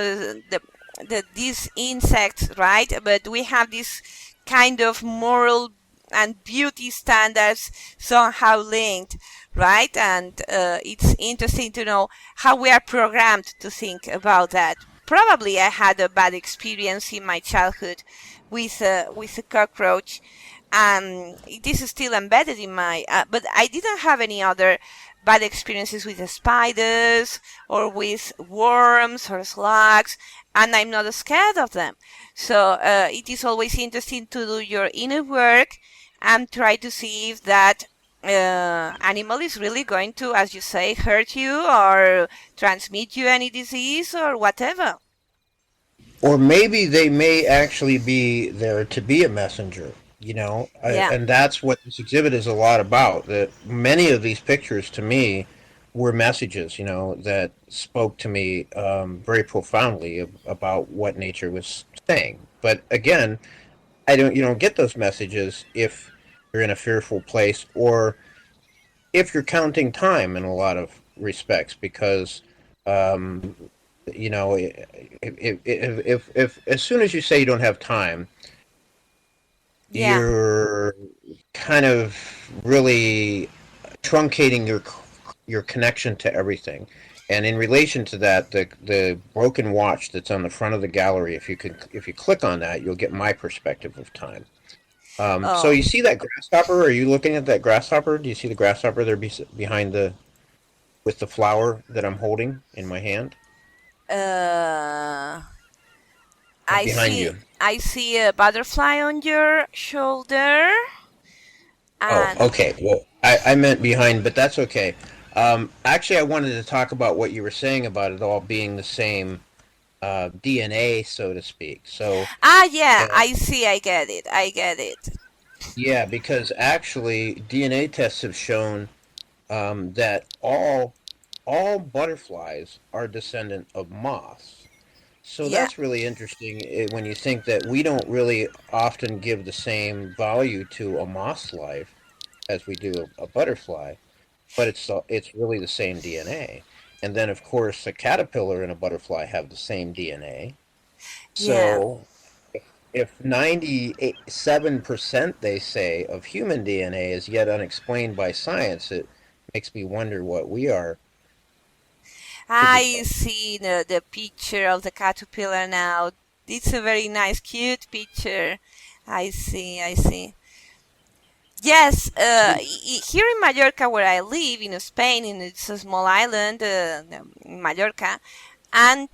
these insects, right? But we have this kind of moral and beauty standards somehow linked, right? And it's interesting to know how we are programmed to think about that. Probably I had a bad experience in my childhood with a cockroach, and this is still embedded in my. But I didn't have any other bad experiences with the spiders or with worms or slugs, and I'm not scared of them. So it is always interesting to do your inner work and try to see if that animal is really going to, as you say, hurt you or transmit you any disease or whatever. Or maybe they may actually be there to be a messenger, Yeah. and that's what this exhibit is a lot about. That many of these pictures to me were messages, that spoke to me very profoundly about what nature was saying. But again, you don't get those messages if you're in a fearful place, or if you're counting time in a lot of respects, because um, if as soon as you say you don't have time, Yeah. you're kind of really truncating your connection to everything. And in relation to that, the broken watch that's on the front of the gallery, if you click on that, you'll get my perspective of time. So Oh. you see that grasshopper? Are you looking at that grasshopper? Do you see the grasshopper there behind with the flower that I'm holding in my hand? Uh, I Behind see. you. I see a butterfly on your shoulder, Oh, and okay. Well, I meant behind, but that's okay. Actually, I wanted to talk about what you were saying about it all being the same DNA, so to speak. So, yeah, uh, I see. I get it. I get it. yeah, because actually, DNA tests have shown that all butterflies are descendant of moths. So Yeah. that's really interesting when you think that we don't really often give the same value to a moth's life as we do a butterfly, but it's really the same DNA. And then of course a caterpillar and a butterfly have the same DNA. Yeah. So if 97% they say of human DNA is yet unexplained by science, it makes me wonder what we are to I become. see the picture of the caterpillar now. It's a very nice, cute picture. I see. I see. Yes, here in Mallorca, where I live in Spain, in it's a small island, in Mallorca, and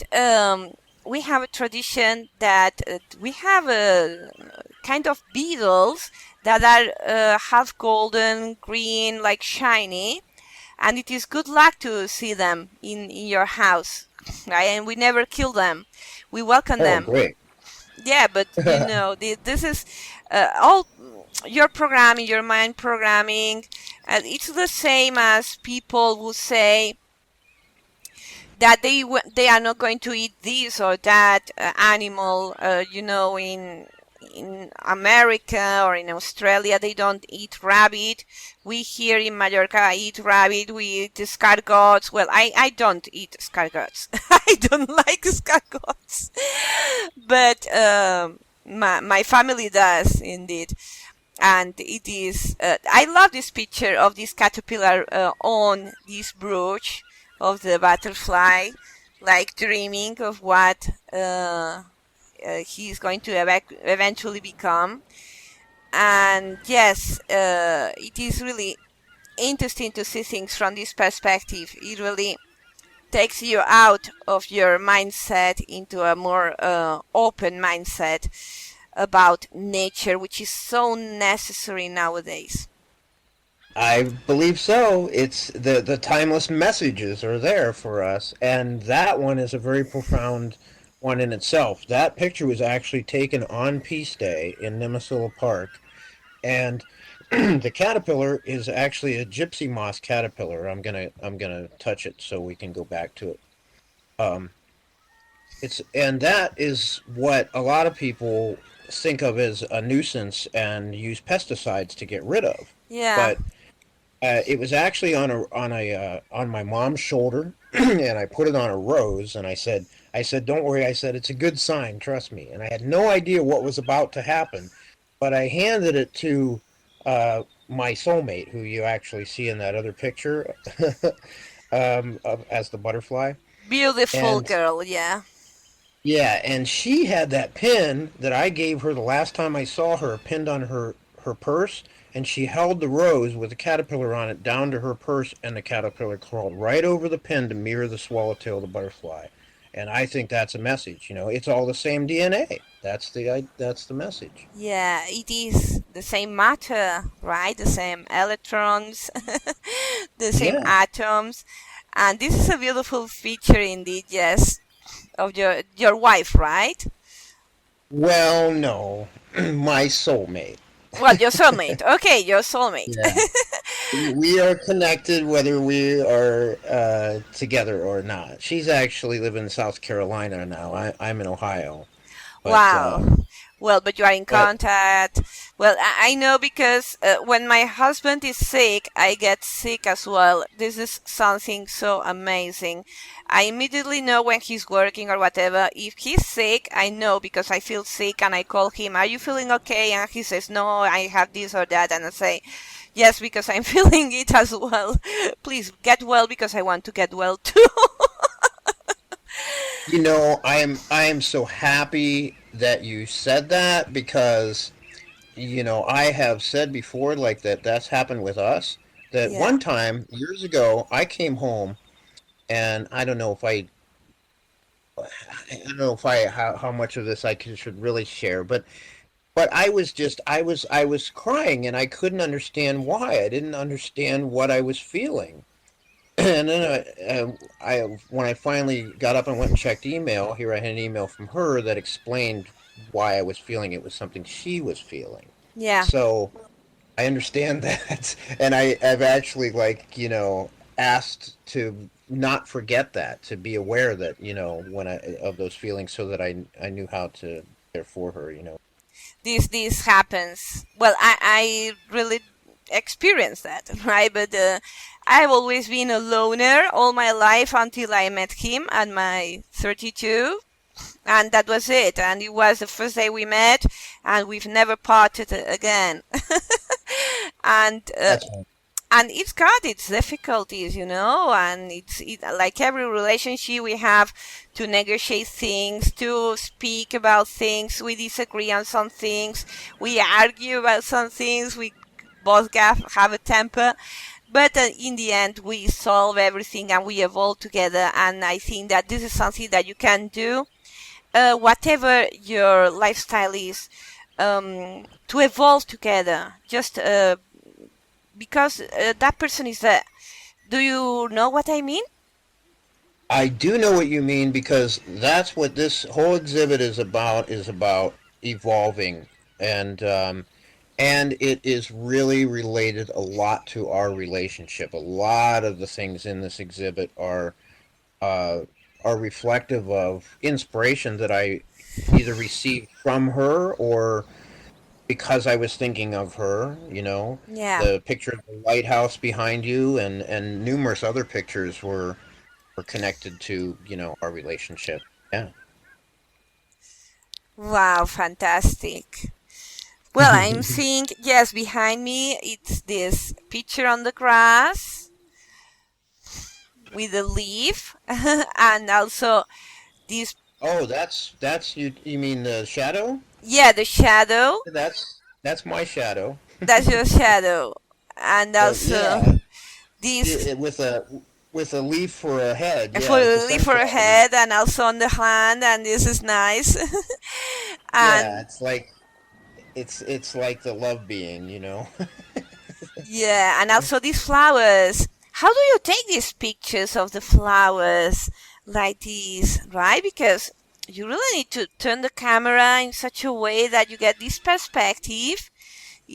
we have a tradition that we have a kind of beetles that are half golden, green, like shiny, and it is good luck to see them in your house, right? And we never kill them; we welcome Oh, them. great. Yeah, but this is all your programming, your mind programming. It's the same as people who say that they are not going to eat this or that animal. In America or in Australia, they don't eat rabbit. We here in Mallorca eat rabbit. We eat escargots. Well, I don't eat escargots. I don't like escargots, but my family does indeed. And it is I love this picture of this caterpillar on this brooch of the butterfly, like dreaming of what he's going to eventually become. And yes, it is really interesting to see things from this perspective. It really takes you out of your mindset into a more open mindset about nature, which is so necessary nowadays. I believe so. It's the timeless messages are there for us, and that one is a very profound one in itself. That picture was actually taken on Peace Day in Nimasila Park, and the caterpillar is actually a gypsy moth caterpillar. I'm gonna touch it so we can go back to it. Um, and that is what a lot of people think of as a nuisance and use pesticides to get rid of. Yeah. But it was actually on my mom's shoulder, and I put it on a rose, and I said, don't worry. I said, it's a good sign, trust me. And I had no idea what was about to happen, but I handed it to my soulmate, who you actually see in that other picture, as the butterfly, Beautiful and girl, yeah. yeah, and she had that pin that I gave her the last time I saw her, pinned on her purse, and she held the rose with a caterpillar on it down to her purse, and the caterpillar crawled right over the pin to mirror the swallowtail of the butterfly. And I think that's a message. It's all the same DNA. That's the message. Yeah, it is the same matter, right? The same electrons, the same Yeah. atoms. And this is a beautiful feature indeed, yes, of your wife, right? Well, no, my soulmate. Well, your soulmate. Okay, your soulmate. Yeah. We are connected whether we are together or not. She's actually living in South Carolina now. I'm in Ohio, but Wow. Well, but you are in but contact. Well, I know because when my husband is sick, I get sick as well. This is something so amazing. I immediately know when he's working or whatever. If he's sick, I know because I feel sick and I call him, "Are you feeling okay?" And he says, "No, I have this or that." And I say, "Yes, because I'm feeling it as well. Please get well because I want to get well too." I am so happy that you said that because I have said before like that's happened with us. That Yeah. one time years ago I came home and I don't know if I how much of this should really share, but I was crying and I couldn't understand why. I didn't understand what I was feeling. And then when I finally got up and went and checked email, here I had an email from her that explained why I was feeling it was something she was feeling. Yeah. So I understand that, and I've actually asked to not forget that, to be aware that when I of those feelings, so that I knew how to there for her. This happens. Well, I really experienced that, right? But I've always been a loner all my life until I met him at my 32, and that was it. And it was the first day we met, and we've never parted again. and uh, That's and it's got its difficulties, and like every relationship we have to negotiate things, to speak about things. We disagree on some things, we argue about some things, we both have a temper, but in the end we solve everything and we evolve together. And I think that this is something that you can do, whatever your lifestyle is, to evolve together, just because that person is there. Do you know what I mean? I do know what you mean, because that's what this whole exhibit is about evolving, and it is really related a lot to our relationship. A lot of the things in this exhibit uh, are reflective of inspiration that I either received from her or because I was thinking of her. Yeah. The picture of the lighthouse behind you, and numerous other pictures were connected to our relationship. Yeah. Wow, fantastic. Well, I'm seeing, yes, behind me, it's this picture on the grass with a leaf, and also this, Oh, that's you mean the shadow? yeah, the shadow. That's my shadow. That's your shadow. And But also yeah, this with a leaf for a head. for Yeah, it's a the leaf for a sunflower leaf. head, and also on the hand, and this is nice. Yeah, And it's like the love being. yeah, and also these flowers. How do you take these pictures of the flowers like these, right? Because you really need to turn the camera in such a way that you get this perspective.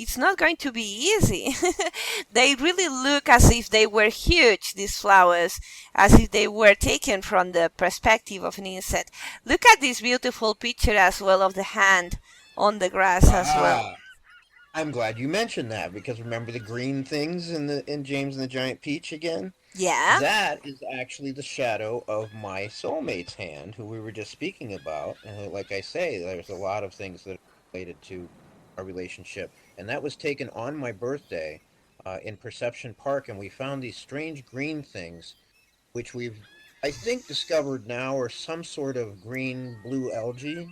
it's not going to be easy. They really look as if they were huge, these flowers, as if they were taken from the perspective of an insect. Look at this beautiful picture as well of the hand on the grass as well. I'm glad you mentioned that, because remember the green things in James and the Giant Peach again? Yeah. That is actually the shadow of my soulmate's hand, who we were just speaking about. And like I say, there's a lot of things that are related to our relationship. And that was taken on my birthday in Perception Park, and we found these strange green things, which we've, I think, discovered now are some sort of green-blue algae,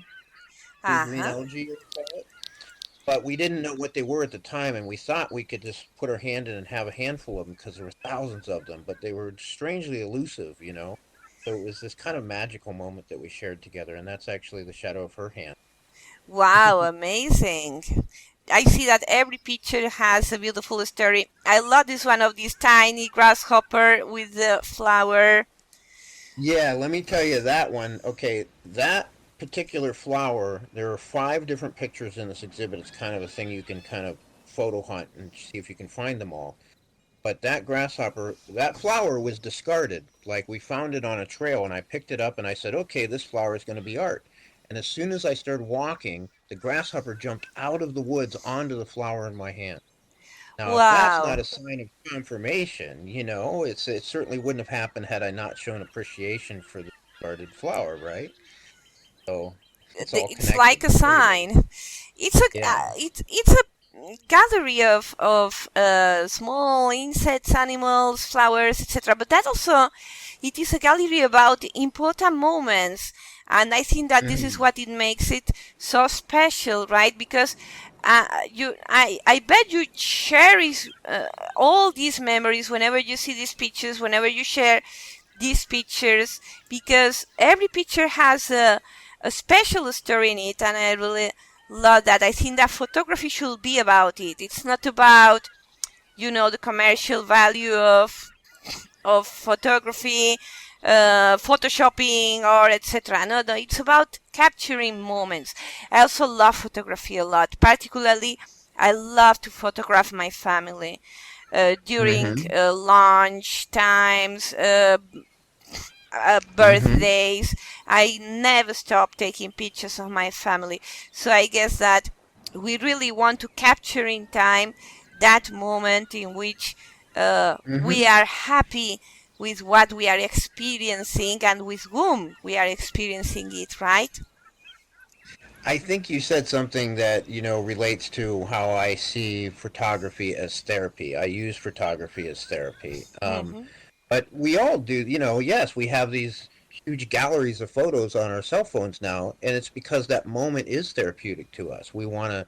blue-green Uh-huh. algae, you call it. But we didn't know what they were at the time, and we thought we could just put our hand in and have a handful of them because there were thousands of them, but they were strangely elusive, you know? So it was this kind of magical moment that we shared together, and that's actually the shadow of her hand. Wow, amazing. I see that every picture has a beautiful story. I love this one of this tiny grasshopper with the flower. Yeah, let me tell you that one. Okay, that particular flower, there are 5 different pictures in this exhibit. It's kind of a thing you can kind of photo hunt and see if you can find them all. But that grasshopper, that flower was discarded. Like, we found it on a trail, and I picked it up and I said, okay, this flower is going to be art. And as soon as I started walking, the grasshopper jumped out of the woods onto the flower in my hand. Now, if that's not Wow. a sign of confirmation, it certainly wouldn't have happened had I not shown appreciation for the discarded flower, right? So it's all It's like connected a anyway. sign. Yeah. It's a gallery of small insects, animals, flowers, etc. But that also it is a gallery about important moments, and I think that this is Hmm. what it makes it so special, right? Because I bet you cherish all these memories whenever you see these pictures, whenever you share these pictures, because every picture has a special story in it, and I really love that. I think that photography should be about it. It's not about, the commercial value of photography, photoshopping, or etc. No, no, it's about capturing moments. I also love photography a lot. Particularly, I love to photograph my family during Hmm. lunch times, Hmm. birthdays. I never stop taking pictures of my family. So I guess that we really want to capture in time that moment in which we Hmm. are happy with what we are experiencing and with whom we are experiencing it, right? I think you said something that, relates to how I see photography as therapy. I use photography as therapy. Hmm. But we all do, yes, we have these huge galleries of photos on our cell phones now, and it's because that moment is therapeutic to us. We want to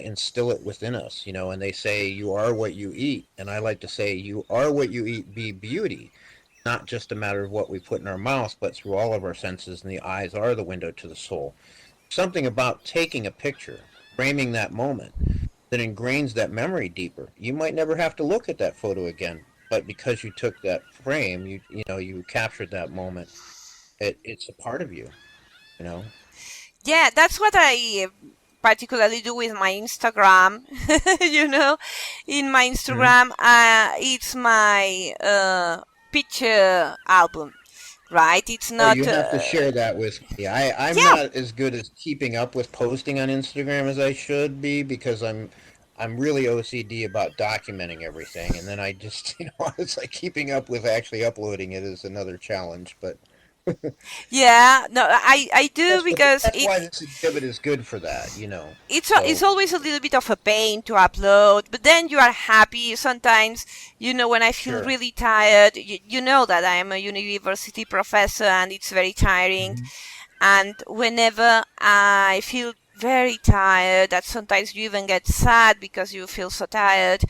instill it within us, and they say you are what you eat, and I like to say you are what you eat, be beauty. Not just a matter of what we put in our mouth, but through all of our senses, and the eyes are the window to the soul. Something about taking a picture, framing that moment, that ingrains that memory deeper. You might never have to look at that photo again, but because you took that frame, you captured that moment. It's a part of you, you know. Yeah, that's what I particularly do with my Instagram. you know, in my Hmm. Instagram, it's my picture album, right? It's Oh, not. you have to share that with me. I'm Yeah, not as good as keeping up with posting on Instagram as I should be, because I'm really OCD about documenting everything, and then I just it's like keeping up with actually uploading it is another challenge. But yeah. No, I do because that's why this exhibit is good for that. it's So always a little bit of a pain to upload, but then you are happy. Sometimes, when I feel sure. really tired, you know that I am a university professor and it's very tiring. Hmm. And whenever I feel very tired, that sometimes you even get sad because you feel so tired,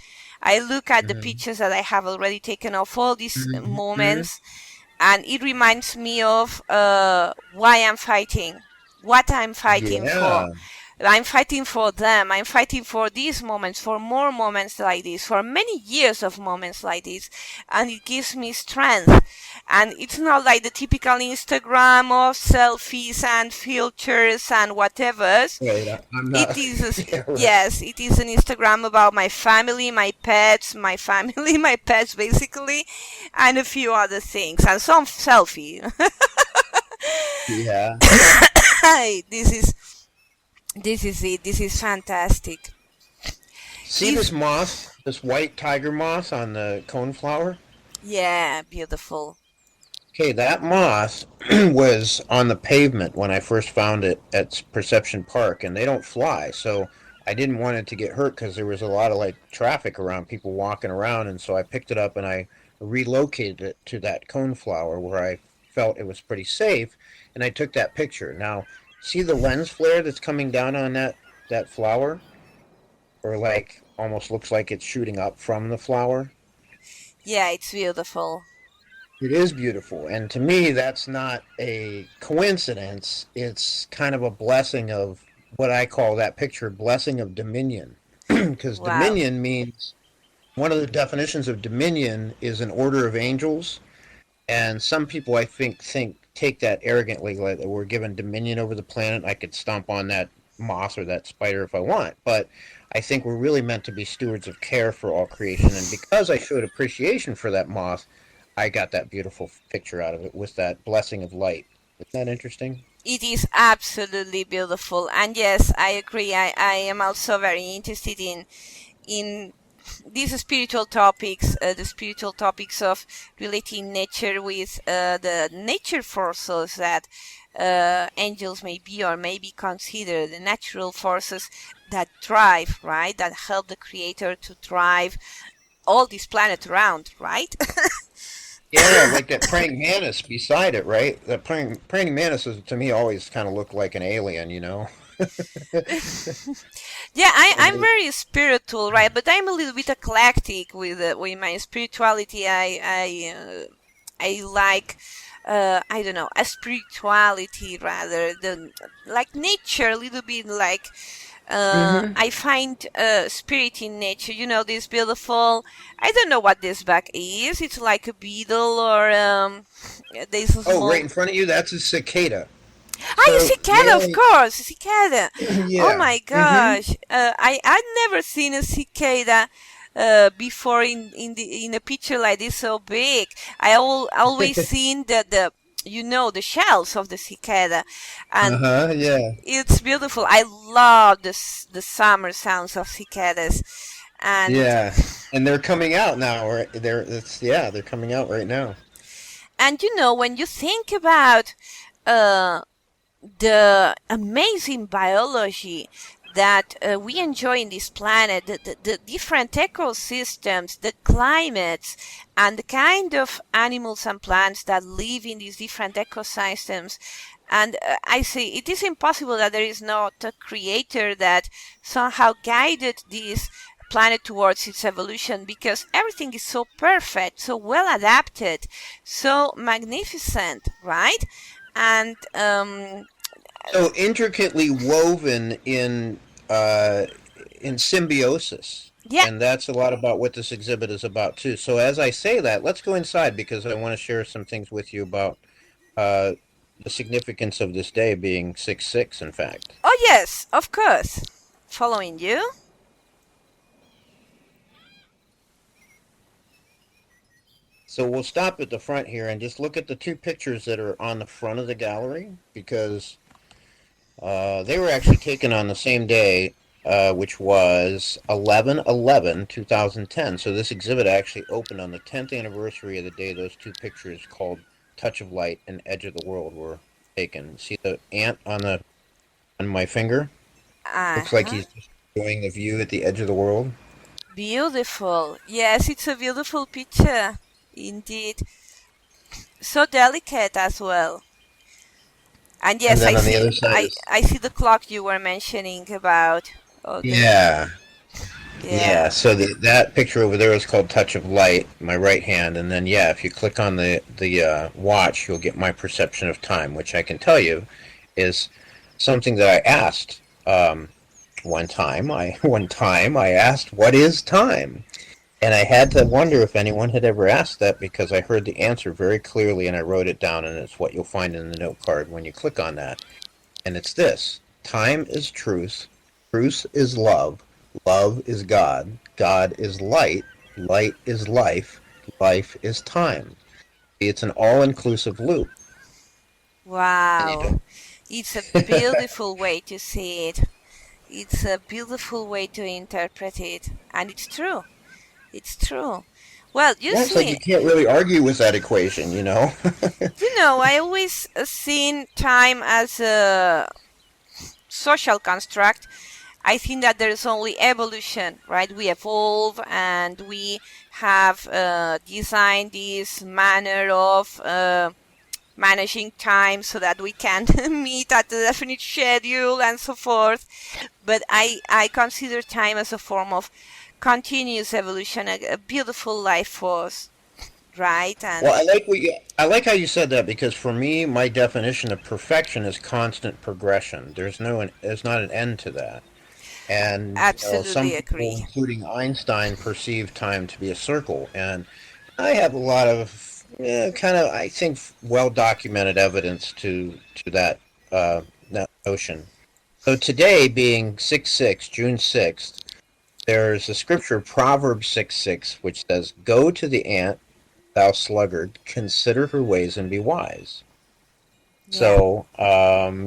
I look at the Hmm. pictures that I have already taken of all these Hmm. moments, and it reminds me of why I'm fighting, what I'm fighting for. Yeah. I'm fighting for them. I'm fighting for these moments, for more moments like this, for many years of moments like this. And it gives me strength. And it's not like the typical Instagram of selfies and filters and whatever. Right, I'm It not. is, Yeah, right. yes, it is an Instagram about my family, my pets, my family, my pets basically, and a few other things, and some selfie. Yeah. Hi, this is it. This is fantastic. See This, this moth, this white tiger moth on the coneflower? yeah, beautiful. Okay, that moth was on the pavement when I first found it at Perception Park, and they don't fly, so I didn't want it to get hurt because there was a lot of like traffic around, people walking around, and so I picked it up and I relocated it to that coneflower where I felt it was pretty safe, and I took that picture. Now, see the lens flare that's coming down on that flower, or like almost looks like it's shooting up from the flower? Yeah, it's beautiful. It is beautiful, and to me, that's not a coincidence. It's kind of a blessing of what I call that picture blessing of dominion. Because Wow. dominion means one of the definitions of dominion is an order of angels, and some people I think take that arrogantly, like that we're given dominion over the planet. I could stomp on that moth or that spider if I want, but I think we're really meant to be stewards of care for all creation. And because I showed appreciation for that moth, I got that beautiful picture out of it with that blessing of light. Isn't that interesting? It is absolutely beautiful. And yes, I agree. I am also very interested in these spiritual topics, the spiritual topics of relating nature with the nature forces that angels may be or may be considered, the natural forces that drive, right? That help the creator to drive all this planet around, right? Yeah, like that praying mantis beside it, right? That praying mantis is, to me always kind of looked like an alien, you know. Yeah, And I'm they, very spiritual, right? But I'm a little bit eclectic with my spirituality. I like I don't know, a spirituality rather than like nature, a little bit like hmm I find spirit in nature. You know, this beautiful. I don't know what this bug is. It's like a beetle or there's a Oh, right small. in front of you, that's a cicada. Ah, a So they cicada, of only, course, a cicada. Oh yeah. my hmm gosh, I'd never seen a cicada before in a picture like this so big. Always seen the the shells of the cicada, and Uh-huh, yeah. it's beautiful. I love the summer sounds of cicadas, and Yeah. And they're coming out now, or they're coming out right now. when you think about uh, the amazing biology that we enjoy in this planet, the different ecosystems, the climates, and the kind of animals and plants that live in these different ecosystems. And I say it is impossible that there is not a creator that somehow guided this planet towards its evolution because everything is so perfect, so well adapted, so magnificent, right? And So intricately woven uh, in symbiosis. yeah, And that's a lot about what this exhibit is about too. So as I say that, let's go inside because I want to share some things with you about uh, the significance of this day being 6/6, in fact. oh yes, of course. Following you. So we'll stop at the front here and just look at the two pictures that are on the front of the gallery because they were actually taken on the same day, which was 11/11/2010. So this exhibit actually opened on the 10th anniversary of the day those two pictures called Touch of Light and Edge of the World were taken. See the ant on my finger? Looks like Uh-huh. he's just enjoying the view at the edge of the world. Beautiful. Yes, it's a beautiful picture. Indeed. So delicate as well. And And yes, then on the other side is I see the clock you were mentioning about. Okay. yeah. Yeah. Yeah, so that picture over there is called Touch of Light, my right hand, and then yeah, if you click on the watch, you'll get my perception of time, which I can tell you is something that I asked One time I asked, "What is time?" And I had to wonder if anyone had ever asked that because I heard the answer very clearly and I wrote it down, and it's what you'll find in the note card when you click on that. And it's this: time is truth, truth is love, love is God, God is light, light is life, life is time. It's an all-inclusive loop. And you Wow. don't. It's a beautiful way to see it. It's a beautiful way to interpret it. And it's true. It's true. Well, you Yeah, it's like see, you can't really argue with that equation, you know? I always seen time as a social construct. I think that there is only evolution, right? We evolve and we have designed this manner of managing time so that we can meet at a definite schedule and so forth. But I consider time as a form of continuous evolution, a beautiful life force, right? Well, And I like how you said that because for me, my definition of perfection is constant progression. There's not an end to that. And some absolutely people, agree. including Einstein, perceive time to be a circle, and I have a lot of kind of, I think, well documented evidence to that notion. So today, being 6/6, June 6th, there's a scripture, Proverbs 6:6, which says, "Go to the ant, thou sluggard, consider her ways and be wise." Yeah. So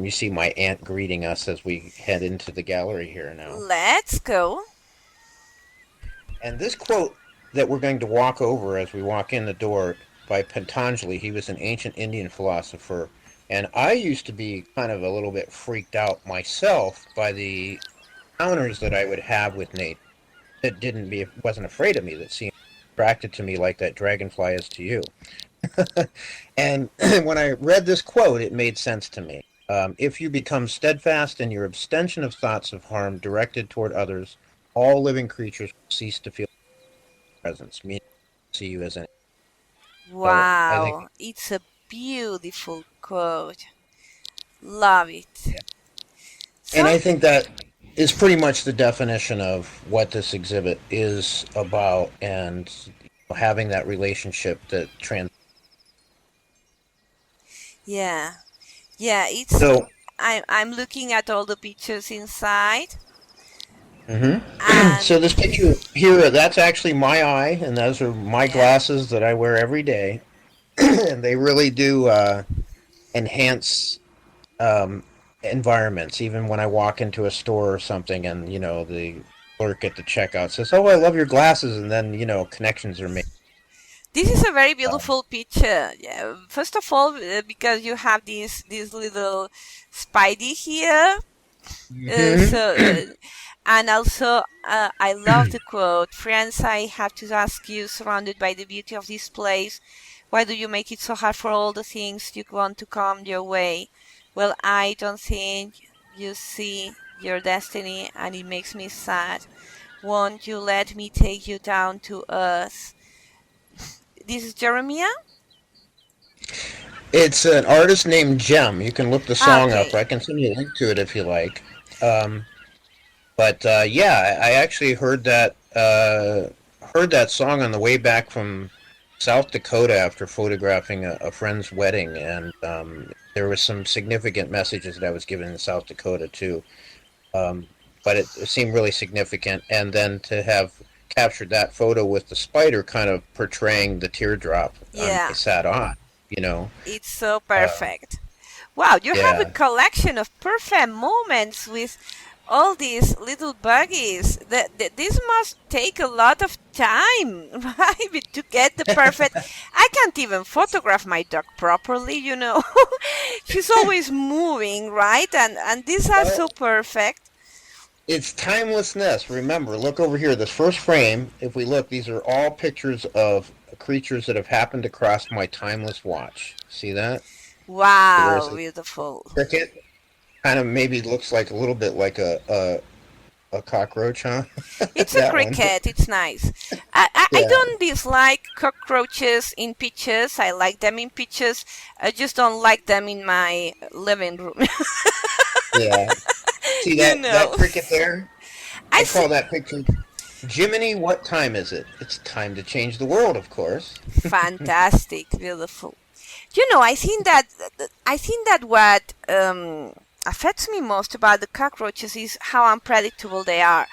you see my aunt greeting us as we head into the gallery here now. Let's go. And this quote that we're going to walk over as we walk in the door by Patanjali, he was an ancient Indian philosopher. And I used to be kind of a little bit freaked out myself by the encounters that I would have with nature that wasn't afraid of me, that seemed attracted to me like that dragonfly is to you. And when I read this quote, it made sense to me. If you become steadfast in your abstention of thoughts of harm directed toward others, all living creatures will cease to feel presence, meaning see you as an. So I think, Wow. It's a beautiful quote. Love it. yeah. And So, I think that is pretty much the definition of what this exhibit is about, and having that relationship that trans. yeah. Yeah, it's So, I'm looking at all the pictures inside so and this picture here, that's actually my eye, and those are my yeah. glasses that I wear every day, and they really do enhance environments. Even when I walk into a store or something, and the clerk at the checkout says, "Oh, I love your glasses," and then connections are made. This is a very Um, beautiful picture. Yeah. First of all, because you have this little Spidey here. mhm. And also, I love the quote, "Friends, I have to ask you, surrounded by the beauty of this place, why do you make it so hard for all the things you want to come your way? Well, I don't think you see your destiny, and it makes me sad. Won't you let me take you down to earth?" This is Jeremiah? It's an artist named Jem. You can look the Ah, song up. okay. I can send you a link to it if you like. But yeah, I actually heard that song on the way back from South Dakota after photographing a friend's wedding, and there was some significant messages that I was given in South Dakota too. Um, but it seemed really significant, and then to have captured that photo with the spider kind of portraying the teardrop I Yeah, sat on, you know. it's so Uh, perfect. Wow, you have a yeah. collection of perfect moments with all these little buggies. This must take a lot of time, right? To get the perfect. I can't even photograph my dog properly. She's always moving, right? And these are Well, so perfect. it's timelessness. Remember, look over here. This first frame, if we look, these are all pictures of creatures that have happened to cross my timeless watch. See that? There's Wow, a beautiful. cricket. Kind of maybe looks like a little bit like a cockroach, huh? It's a That one. cricket. It's nice. I Yeah. don't dislike cockroaches in pictures. I like them in pictures. I just don't like them in my living room. Yeah. See You that know, cricket there? I I see. call that picture Jiminy, what time is it? It's time to change the world, of course. Fantastic, beautiful. I think that what affects me most about the cockroaches is how unpredictable they are.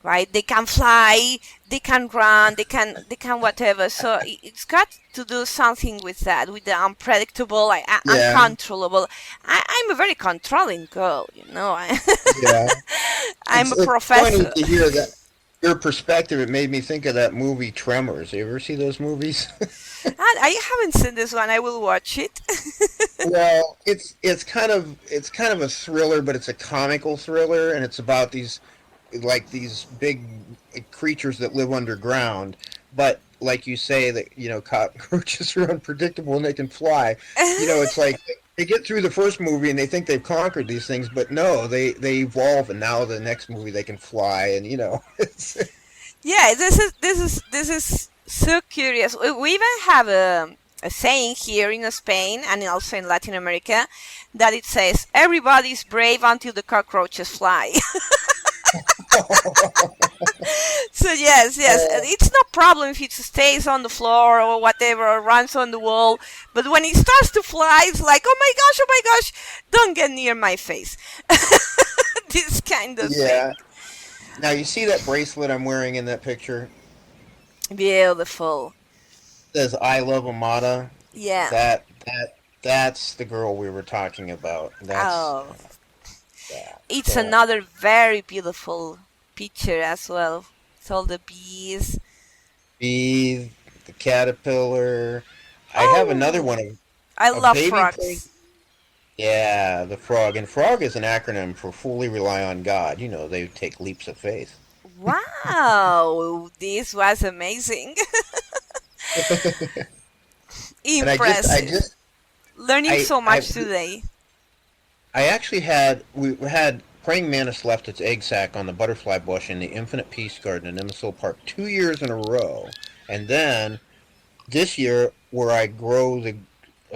Right? They can fly, they can run, they can whatever. So it's got to do something with that, with the unpredictable, like Yeah, uncontrollable. I'm a very controlling girl, yeah. I'm a It's funny professor. to hear that your perspective. It made me think of that movie Tremors. You ever see those movies? I haven't seen this one. I will watch it. Well, it's kind of a thriller, but it's a comical thriller, and it's about these big creatures that live underground. But like you say, that cockroaches are unpredictable and they can fly. It's like they get through the first movie and they think they've conquered these things, but no, they evolve, and now the next movie they can fly, and it's Yeah, this is so curious. We even have a saying here in Spain and also in Latin America that it says everybody's brave until the cockroaches fly. So yes, it's no problem if it stays on the floor or whatever or runs on the wall, but when it starts to fly, it's like, oh my gosh, don't get near my face. This kind of thing. yeah. Now you see that bracelet I'm wearing in that picture? Beautiful. It says "I love Amada." Yeah. That's the girl we were talking about. That's Oh, yeah. it's So another very beautiful picture as well. It's all the bees. bee, the caterpillar. I have another Oh, one of I a love baby pig. frogs. Yeah, the frog. And frog is an acronym for fully rely on God. They take leaps of faith. Wow, this was amazing. And I just, I Impressive. just, Learning I, so I, much today. I actually we had praying mantis left its egg sac on the butterfly bush in the Infinite Peace Garden in Imbecile Park 2 years in a row, and then this year where I grow the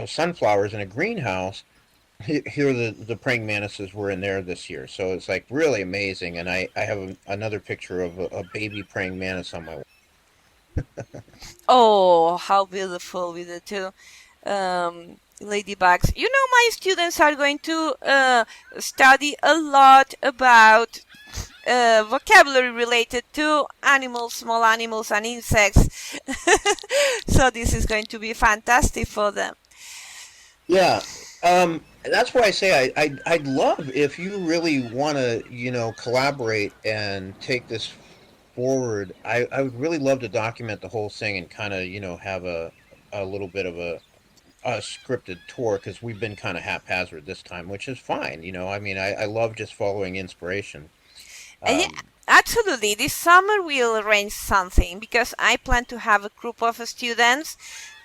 sunflowers in a greenhouse, here the praying mantises were in there this year. So it's like really amazing, and I have another picture of a baby praying mantis on my wall. Oh, how beautiful with the two ladybugs. My students are going to study a lot about vocabulary related to animals, small animals, and insects. So this is going to be fantastic for them. Yeah, that's why I say I'd love if you really want to collaborate and take this forward. I would really love to document the whole thing and kind of have a little bit of a scripted tour, because we've been kind of haphazard this time, which is fine. I mean, I love just following inspiration. Yeah, Um, absolutely. This summer we'll arrange something because I plan to have a group of students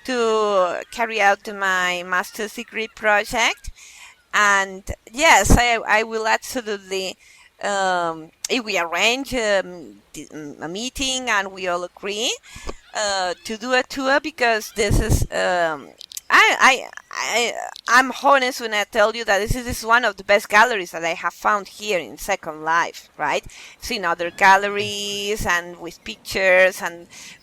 to carry out my master's degree project. And yes, I will absolutely, if we arrange a meeting and we all agree to do a tour, because this is I'm honest when I tell you that this is one of the best galleries that I have found here in Second Life. Right? I've seen other galleries and with pictures,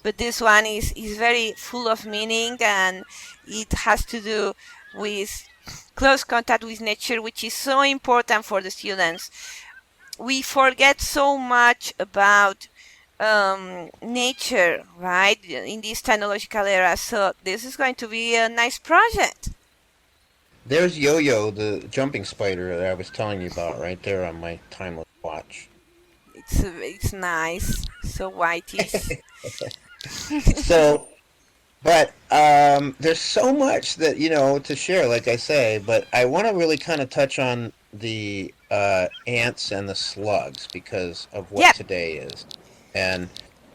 but this one is very full of meaning, and it has to do with close contact with nature, which is so important for the students. We forget so much about nature, right, in this technological era. So this is going to be a nice project. there's Yo-Yo, the jumping spider that I was telling you about, right there on my timeless watch. It's nice. So whitish. So, but there's so much that to share, like I say. But I want to really kind of touch on the ants and the slugs because of what Yep. today is. And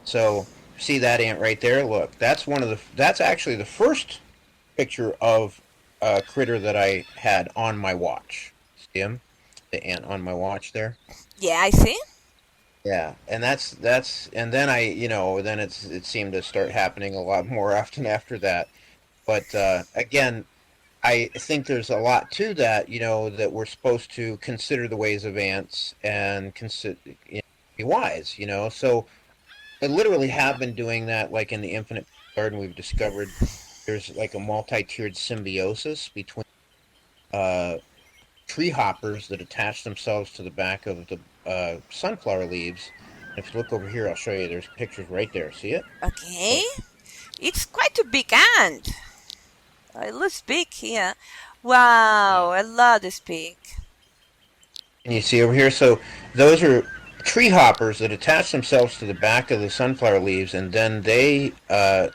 so, see that ant right there? Look, that's actually the first picture of a critter that I had on my watch. See him? The ant on my watch there. Yeah, I see. Yeah, and and then then it seemed to start happening a lot more often after that. But again, I think there's a lot to that, that we're supposed to consider the ways of ants and consider, be wise, So I literally have been doing that, like in the Infinite Garden. We've discovered there's like a multi-tiered symbiosis between uh, tree hoppers that attach themselves to the back of the sunflower leaves. If you look over here, I'll show you. There's pictures right there. See it? Okay. So, It's quite a big ant. It looks big here. yeah. Wow, I love this pig. And you see over here, so those are tree hoppers that attach themselves to the back of the sunflower leaves, and then they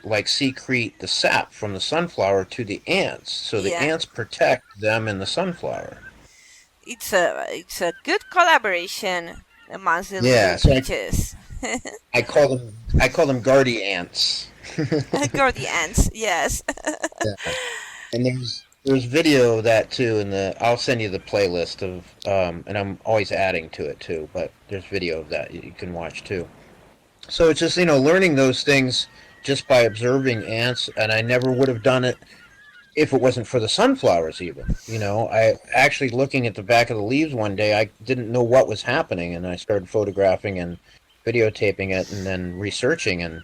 like secrete the sap from the sunflower to the ants. So the Yeah, ants protect them and the sunflower. it's a good collaboration amongst the little Yeah, so creatures. I call them guardy ants. Gordy ants, yes. Yeah. And there's video of that too, and I'll send you the playlist of and I'm always adding to it too, but there's video of that you can watch too. So it's just learning those things just by observing ants, and I never would have done it if it wasn't for the sunflowers even. I actually looking at the back of the leaves one day, I didn't know what was happening, and I started photographing and videotaping it, and then researching and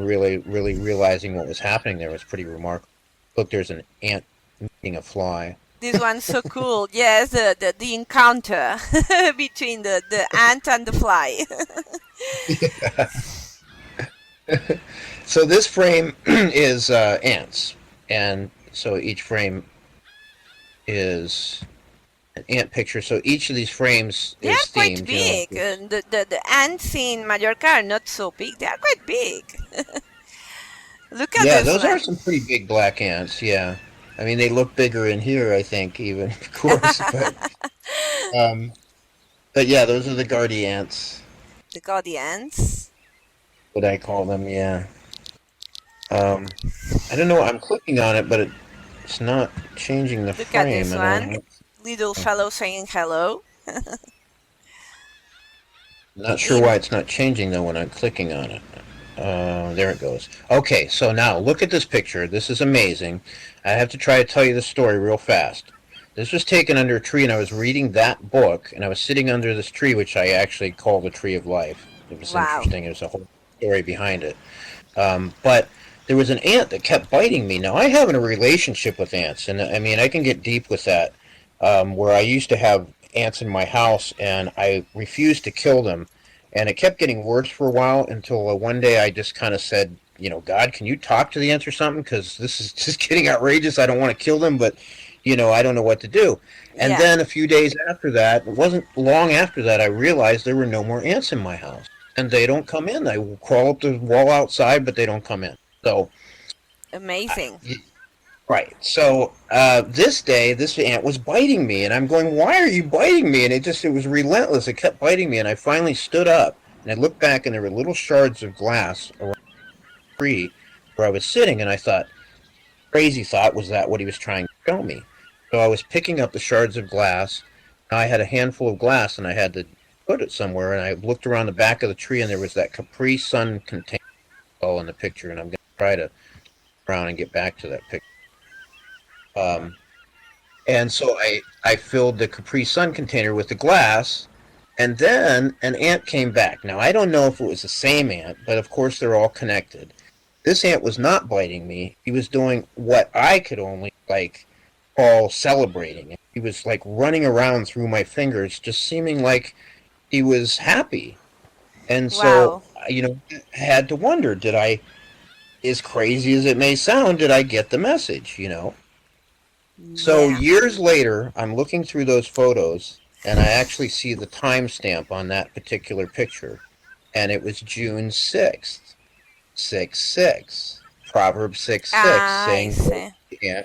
really really realizing what was happening there was pretty remarkable. Look, there's an ant eating a fly. This one's so cool. Yes, the encounter between the ant and the fly. So this frame is ants, and so each frame is an ant picture. So each of these frames They is are quite themed. big. The ants in Mallorca are not so big. They are quite big. Look at Yeah, this those are one. some pretty big black ants. Yeah, I mean they look bigger in here, I think, even of course, um, but yeah, those are the guardy ants, The gaudy ants. what I call them. Yeah. Um, I don't know. I'm clicking on it, but it's not changing the Look at frame, this and I one. don't. Little fellow saying hello. Not sure In why it's not changing though when I'm clicking on it. There it goes. Okay, so now look at this picture. This is amazing. I have to try to tell you the story real fast. This was taken under a tree, and I was reading that book, and I was sitting under this tree, which I actually call the Tree of Life. It was wow. interesting. There's a whole story behind it. But there was an ant that kept biting me. Now, I have a relationship with ants, and I mean, I can get deep with that, where I used to have ants in my house, and I refused to kill them. And it kept getting worse for a while until one day I just kind of said, God, can you talk to the ants or something? Because this is just getting outrageous. I don't want to kill them, but, I don't know what to do. And Yeah. then a few days after that, it wasn't long after that, I realized there were no more ants in my house. And they don't come in. They crawl up the wall outside, but they don't come in. So, Amazing. right. So this day, this ant was biting me, and I'm going, "Why are you biting me?" And it was relentless. It kept biting me, and I finally stood up and I looked back, and there were little shards of glass around the tree where I was sitting, and I thought, crazy thought, was that what he was trying to show me? So I was picking up the shards of glass. I had a handful of glass, and I had to put it somewhere. And I looked around the back of the tree, and there was that Capri Sun container in the picture, and I'm going to try to around and get back to that picture. Um, and so I filled the Capri Sun container with the glass, and then an ant came back. Now, I don't know if it was the same ant, but of course they're all connected. This ant was not biting me. He was doing what I could only, call celebrating. He was, running around through my fingers, just seeming like he was happy. And so, Wow. I had to wonder, as crazy as it may sound, did I get the message? So Yeah. years later, I'm looking through those photos, and I actually see the timestamp on that particular picture, and it was June 6th, 6-6, Proverbs 6-6, I saying, see. yeah,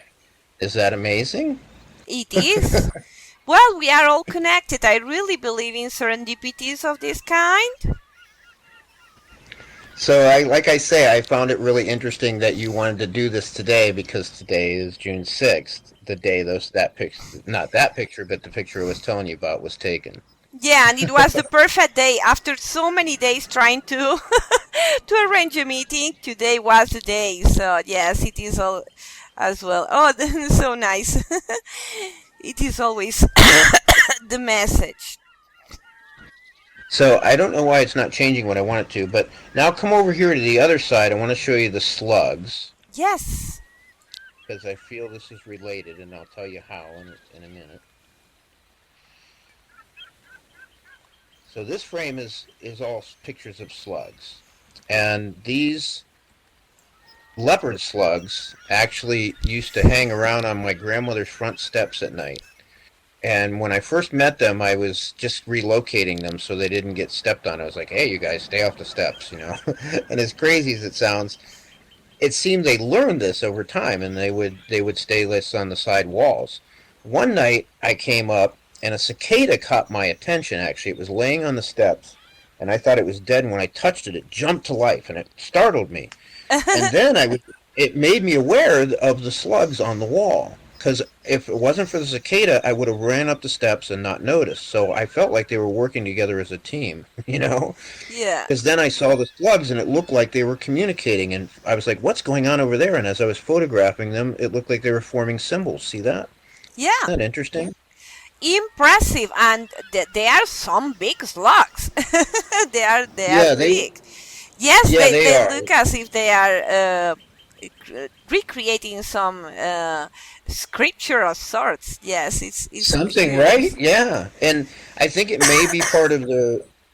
is that amazing? It is. Well, we are all connected. I really believe in serendipities of this kind. So like I say, I found it really interesting that you wanted to do this today, because today is June 6th, the day that picture, not that picture, but the picture I was telling you about was taken. Yeah, and it was the perfect day after so many days trying to to arrange a meeting. Today was the day. So yes, it is all as well. Oh, that's so nice. It is always the message. So I don't know why it's not changing what I want it to, but now come over here to the other side. I want to show you the slugs Yes. because I feel this is related, and I'll tell you how in a minute. So this frame is all pictures of slugs, and these leopard slugs actually used to hang around on my grandmother's front steps at night. And when I first met them, I was just relocating them so they didn't get stepped on. I was like, "Hey, you guys, stay off the steps," you know. And as crazy as it sounds, it seemed they learned this over time, and they would stay less on the side walls. One night, I came up, and a cicada caught my attention. Actually, it was laying on the steps, and I thought it was dead. And when I touched it, it jumped to life, and it startled me. And then it made me aware of the slugs on the wall. Because if it wasn't for the cicada, I would have ran up the steps and not noticed. So I felt like they were working together as a team, you know? Yeah. Because then I saw the slugs and it looked like they were communicating. And I was like, what's going on over there? And as I was photographing them, it looked like they were forming symbols. See that? Yeah. Isn't that interesting? Impressive, and they are some big slugs. They are Yeah, big. Yes, yeah, they they are. look as if they are recreating some scripture of sorts. Yes, it's Something, right? curious. Yeah. And I think it may be part of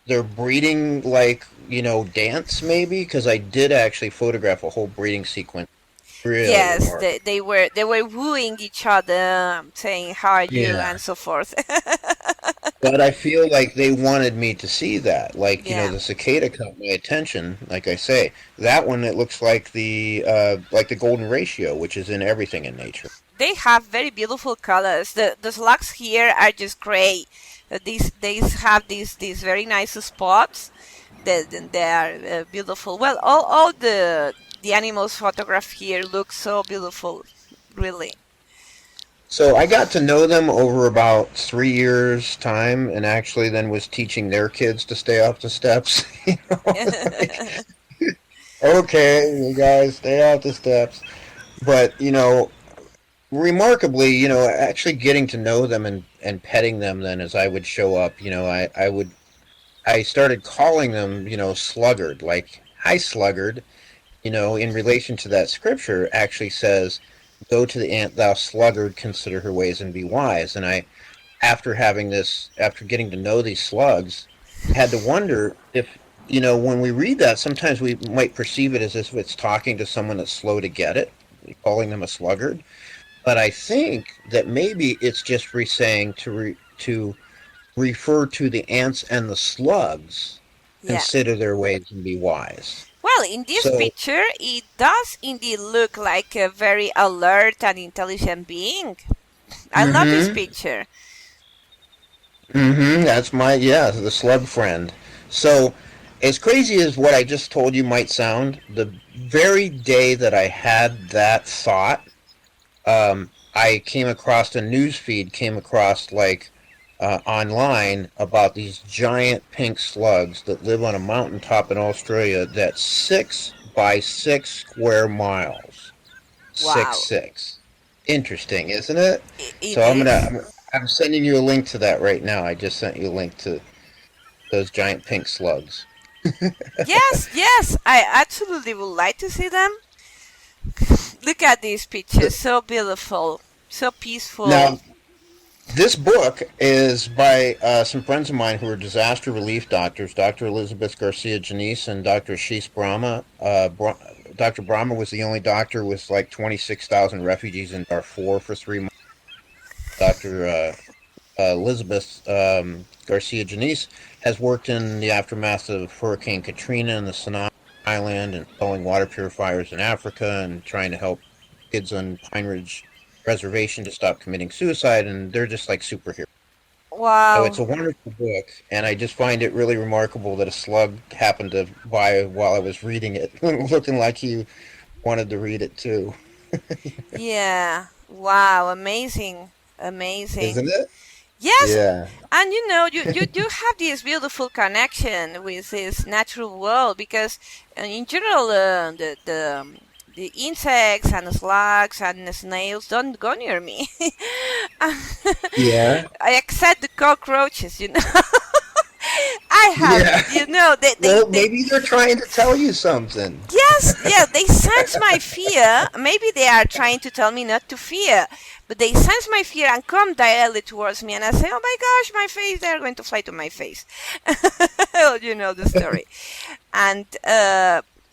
their breeding, like, dance, maybe, because I did actually photograph a whole breeding sequence. Really Yes, remarkable. they were wooing each other, saying how are you Yeah. and so forth. But I feel like they wanted me to see that. Like, Yeah. the cicada caught my attention, like I say. That one, it looks like the golden ratio, which is in everything in nature. They have very beautiful colors. The slugs here are just gray. These have these very nice spots. They are beautiful. Well, all the animals photographed here look so beautiful, really. So I got to know them over about 3 years' time, and actually then was teaching their kids to stay off the steps. Like, okay, you guys, stay off the steps. But remarkably, actually getting to know them and petting them. Then as I would show up, I started calling them, sluggard, like, hi, sluggard, in relation to that scripture, actually says, go to the ant, thou sluggard, consider her ways and be wise. And after getting to know these slugs, had to wonder if, when we read that, sometimes we might perceive it as if it's talking to someone that's slow to get it, calling them a sluggard. But I think that maybe it's just saying to refer to the ants and the slugs, Yeah. consider their ways and be wise. Well, in this So, picture, it does indeed look like a very alert and intelligent being. I love this mm-hmm, picture. mm-hmm, that's the slug friend. So, as crazy as what I just told you might sound, the very day that I had that thought, I came across a news feed, came across like online about these giant pink slugs that live on a mountaintop in Australia that's 6 by 6 square miles. Six Wow. six. Interesting, isn't it? It So is. I'm sending you a link to that right now. I just sent you a link to those giant pink slugs. Yes, yes, I absolutely would like to see them. Look at these pictures, so beautiful, so peaceful. Now, this book is by some friends of mine who are disaster relief doctors, Dr. Elizabeth Garcia Janice and Dr. Ashish Brahma. Dr. Brahma was the only doctor with like 26,000 refugees in Darfur for 3 months. Dr. Elizabeth Garcia Janice has worked in the aftermath of Hurricane Katrina and the tsunami island and installing water purifiers in Africa and trying to help kids on Pine Ridge Reservation to stop committing suicide. And they're just like superheroes. So it's Wow. a wonderful book, and I just find it really remarkable that a slug happened to by while I was reading it, looking like he wanted to read it too. Yeah. Wow. Amazing. Amazing. Isn't it? Yes, Yeah. and you have this beautiful connection with this natural world because in general the insects and slugs and snails don't go near me. Yeah. I accept the cockroaches, I have, Yeah. they, Well, maybe they're trying to tell you something. yes, yeah, they sense my fear. Maybe they are trying to tell me not to fear, but they sense my fear and come directly towards me, and I say, "Oh my gosh, my face! They're going to fly to my face." You know the story, and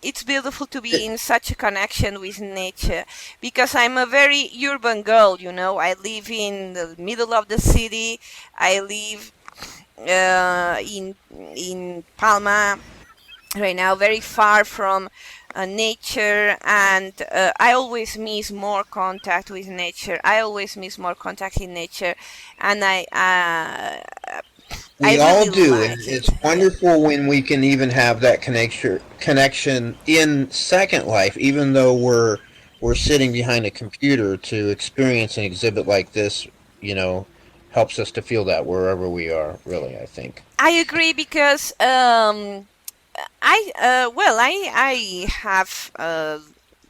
it's beautiful to be in such a connection with nature because I'm a very urban girl. I live in the middle of the city. I live in Palma right now, very far from nature, and I always miss more contact with nature. I always miss more contact in nature, and I We all really do, and like it. it's wonderful when we can even have that connection in Second Life, even though we're sitting behind a computer. To experience an exhibit like this, you know, helps us to feel that wherever we are. Really, I think. I agree because I have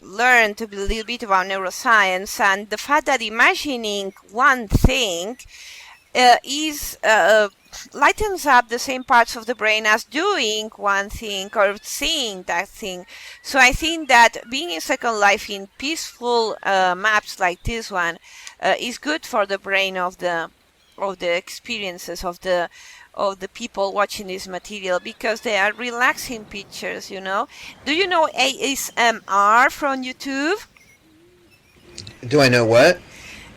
learned a little bit about neuroscience, and the fact that imagining one thing is lightens up the same parts of the brain as doing one thing or seeing that thing. So I think that being in Second Life in peaceful maps like this one is good for the brain of the experiences of the people watching this material because they are relaxing pictures. Do you know ASMR from YouTube? Do I know what?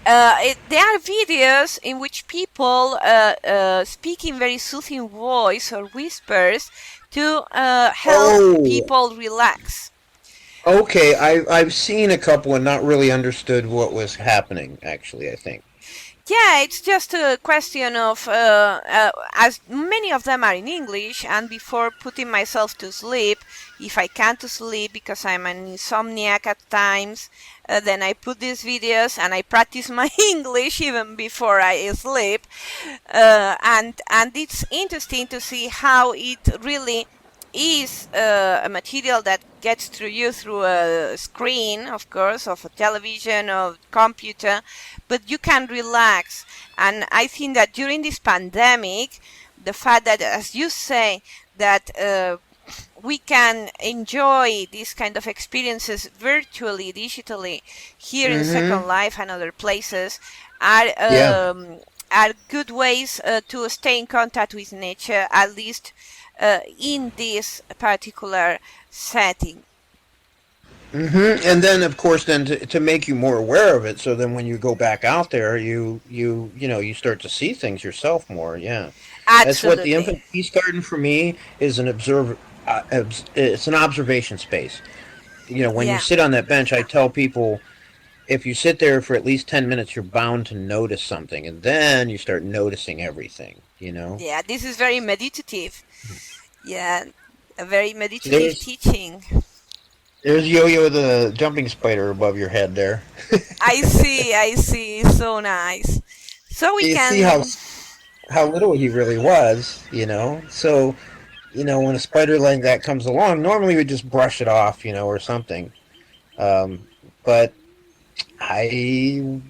There are videos in which people speak in very soothing voice or whispers to help Oh, people relax. okay. I've seen a couple and not really understood what was happening. Actually, I think. Yeah, it's just a question of, as many of them are in English, and before putting myself to sleep, if I can't sleep because I'm an insomniac at times, then I put these videos and I practice my English even before I sleep. And it's interesting to see how it really is a material that gets through you through a screen, of course, of a television or computer, but you can relax. And I think that during this pandemic, the fact that, as you say, that we can enjoy these kind of experiences virtually, digitally, here in Mm-hmm. Second Life and other places, are Yeah. are good ways to stay in contact with nature, at least in this particular setting. And then, of course, then to make you more aware of it, so then when you go back out there, you start to see things yourself more. Yeah, that's what the Absolutely. Infinite Peace Garden for me is. It's an observation space. When you Yeah. sit on that bench, I tell people if you sit there for at least 10 minutes, you're bound to notice something, and then you start noticing everything. Yeah, this is very meditative. Yeah, a very meditative There's teaching. there's Yo-Yo the jumping spider above your head there. I see. So nice. So we You see how can. how little he really was. So, when a spider like that comes along, normally we just brush it off, or something. But I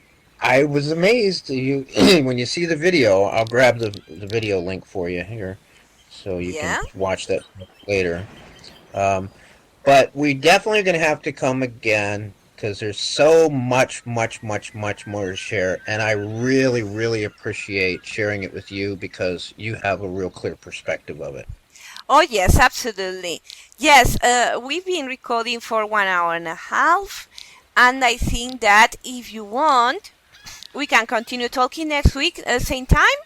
I was amazed. You when you see the video, I'll grab the video link for you here, so you can Yeah. watch that later. Um, but we definitely going to have to come again because there's so much, much, much, much more to share, and I really, really appreciate sharing it with you because you have a real clear perspective of it. Oh, yes, absolutely. Yes, we've been recording for 1 hour and a half, and I think that if you want, we can continue talking next week at the same time.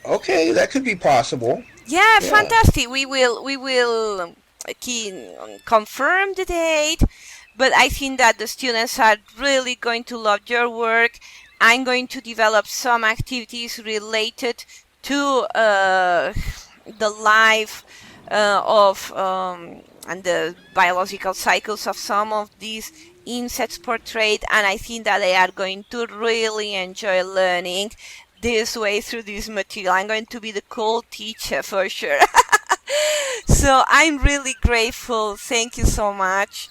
Okay, that could be possible. Yeah, Yeah. fantastic. We will confirm the date, but I think that the students are really going to love your work. I'm going to develop some activities related to the life of and the biological cycles of some of these insects portrayed, and I think that they are going to really enjoy learning this way through this material. I'm going to be the cool teacher for sure. So I'm really grateful. Thank you so much.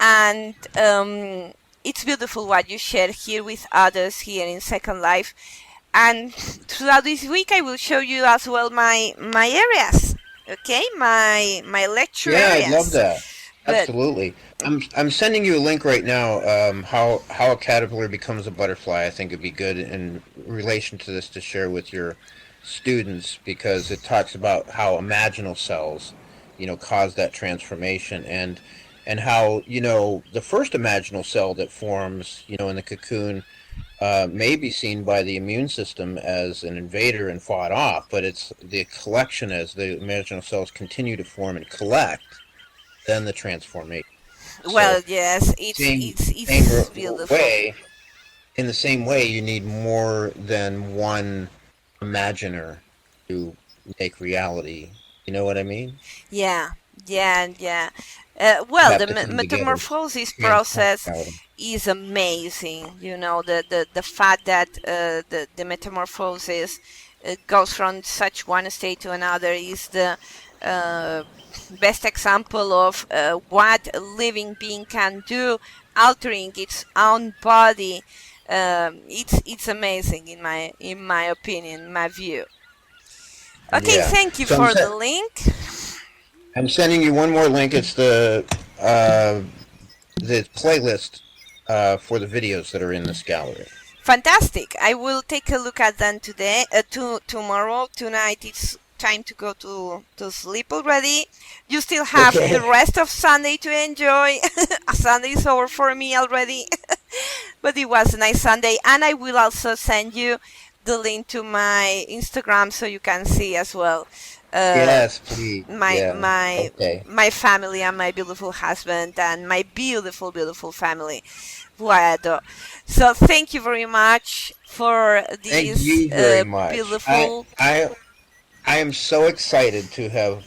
And it's beautiful what you share here with others here in Second Life. And throughout this week, I will show you as well my areas. Okay, my lecture Yeah, I'd love areas. that. But Absolutely. I'm sending you a link right now. How a caterpillar becomes a butterfly. I think it'd be good in relation to this to share with your students because it talks about how imaginal cells, cause that transformation and how the first imaginal cell that forms, in the cocoon may be seen by the immune system as an invader and fought off, but it's the collection as the imaginal cells continue to form and collect, then the transformation. So, well, yes, it's same it's same it's beautiful. way. In the same way, you need more than one imaginer to make reality. You know what I mean? Yeah, yeah. You Well, have the to come together to metamorphosis transform process reality. is amazing. You know, the fact that the metamorphosis goes from such one state to another is the uh, best example of what a living being can do, altering its own body. It's amazing in my opinion, my view. Okay, Yeah. thank you So for the link. I'm sending you one more link. It's the playlist for the videos that are in this gallery. Fantastic. I will take a look at them today. Tomorrow. Tonight it's time to go to sleep already. You still have the Okay. rest of Sunday to enjoy. Sunday is over for me already, but it was a nice Sunday. And I will also send you the link to my Instagram so you can see as well. Uh, Yes, please. my Yeah. my Okay. my family and my beautiful husband and my beautiful family who I adore. So thank you very much for Thank this you very much. beautiful. I am so excited to have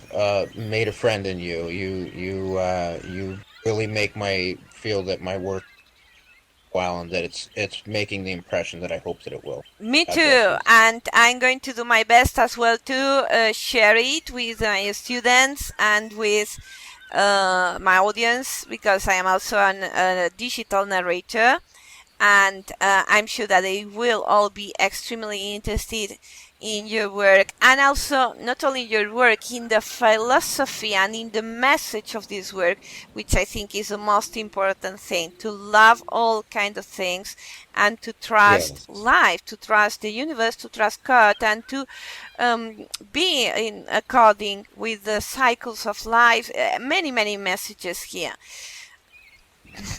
made a friend in you. You really make my feel that my work well and that it's making the impression that I hope that it will. Me God bless too, you. and I'm going to do my best as well to share it with my students and with my audience because I am also a digital narrator. And I'm sure that they will all be extremely interested in your work, and also not only your work, in the philosophy and in the message of this work, which I think is the most important thing: to love all kind of things, and to trust Yes. life, to trust the universe, to trust God, and to be in according with the cycles of life. Many messages here.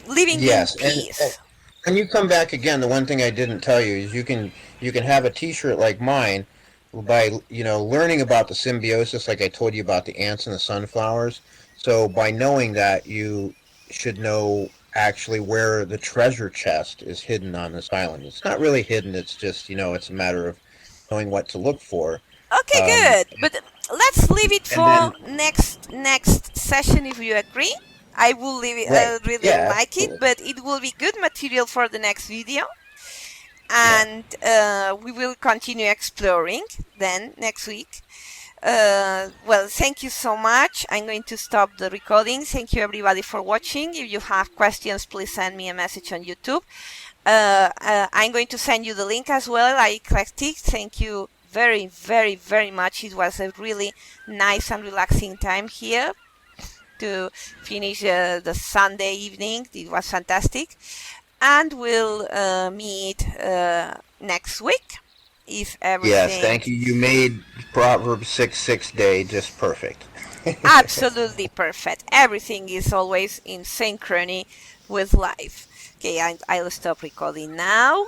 Living in Yes, and peace. when you come back again, the one thing I didn't tell you is you can have a T-shirt like mine by learning about the symbiosis, like I told you about the ants and the sunflowers. So by knowing that, you should know actually where the treasure chest is hidden on this island. It's not really hidden. It's just it's a matter of knowing what to look for. Okay, Um, good. But let's leave it and for then next session if you agree. I will leave it. right, I really yeah, like it, absolutely, but it will be good material for the next video, yeah, and we will continue exploring then next week. Well, thank you so much. I'm going to stop the recording. Thank you everybody for watching. If you have questions, please send me a message on YouTube. I'm going to send you the link as well. Eyeclectic. Thank you very much. It was a really nice and relaxing time here to finish the Sunday evening. It was fantastic. And we'll meet next week if yes. everything. Thank you. You made Proverbs 6:6 day just perfect. Absolutely perfect. Everything is always in synchrony with life. Okay, I'll stop recording now.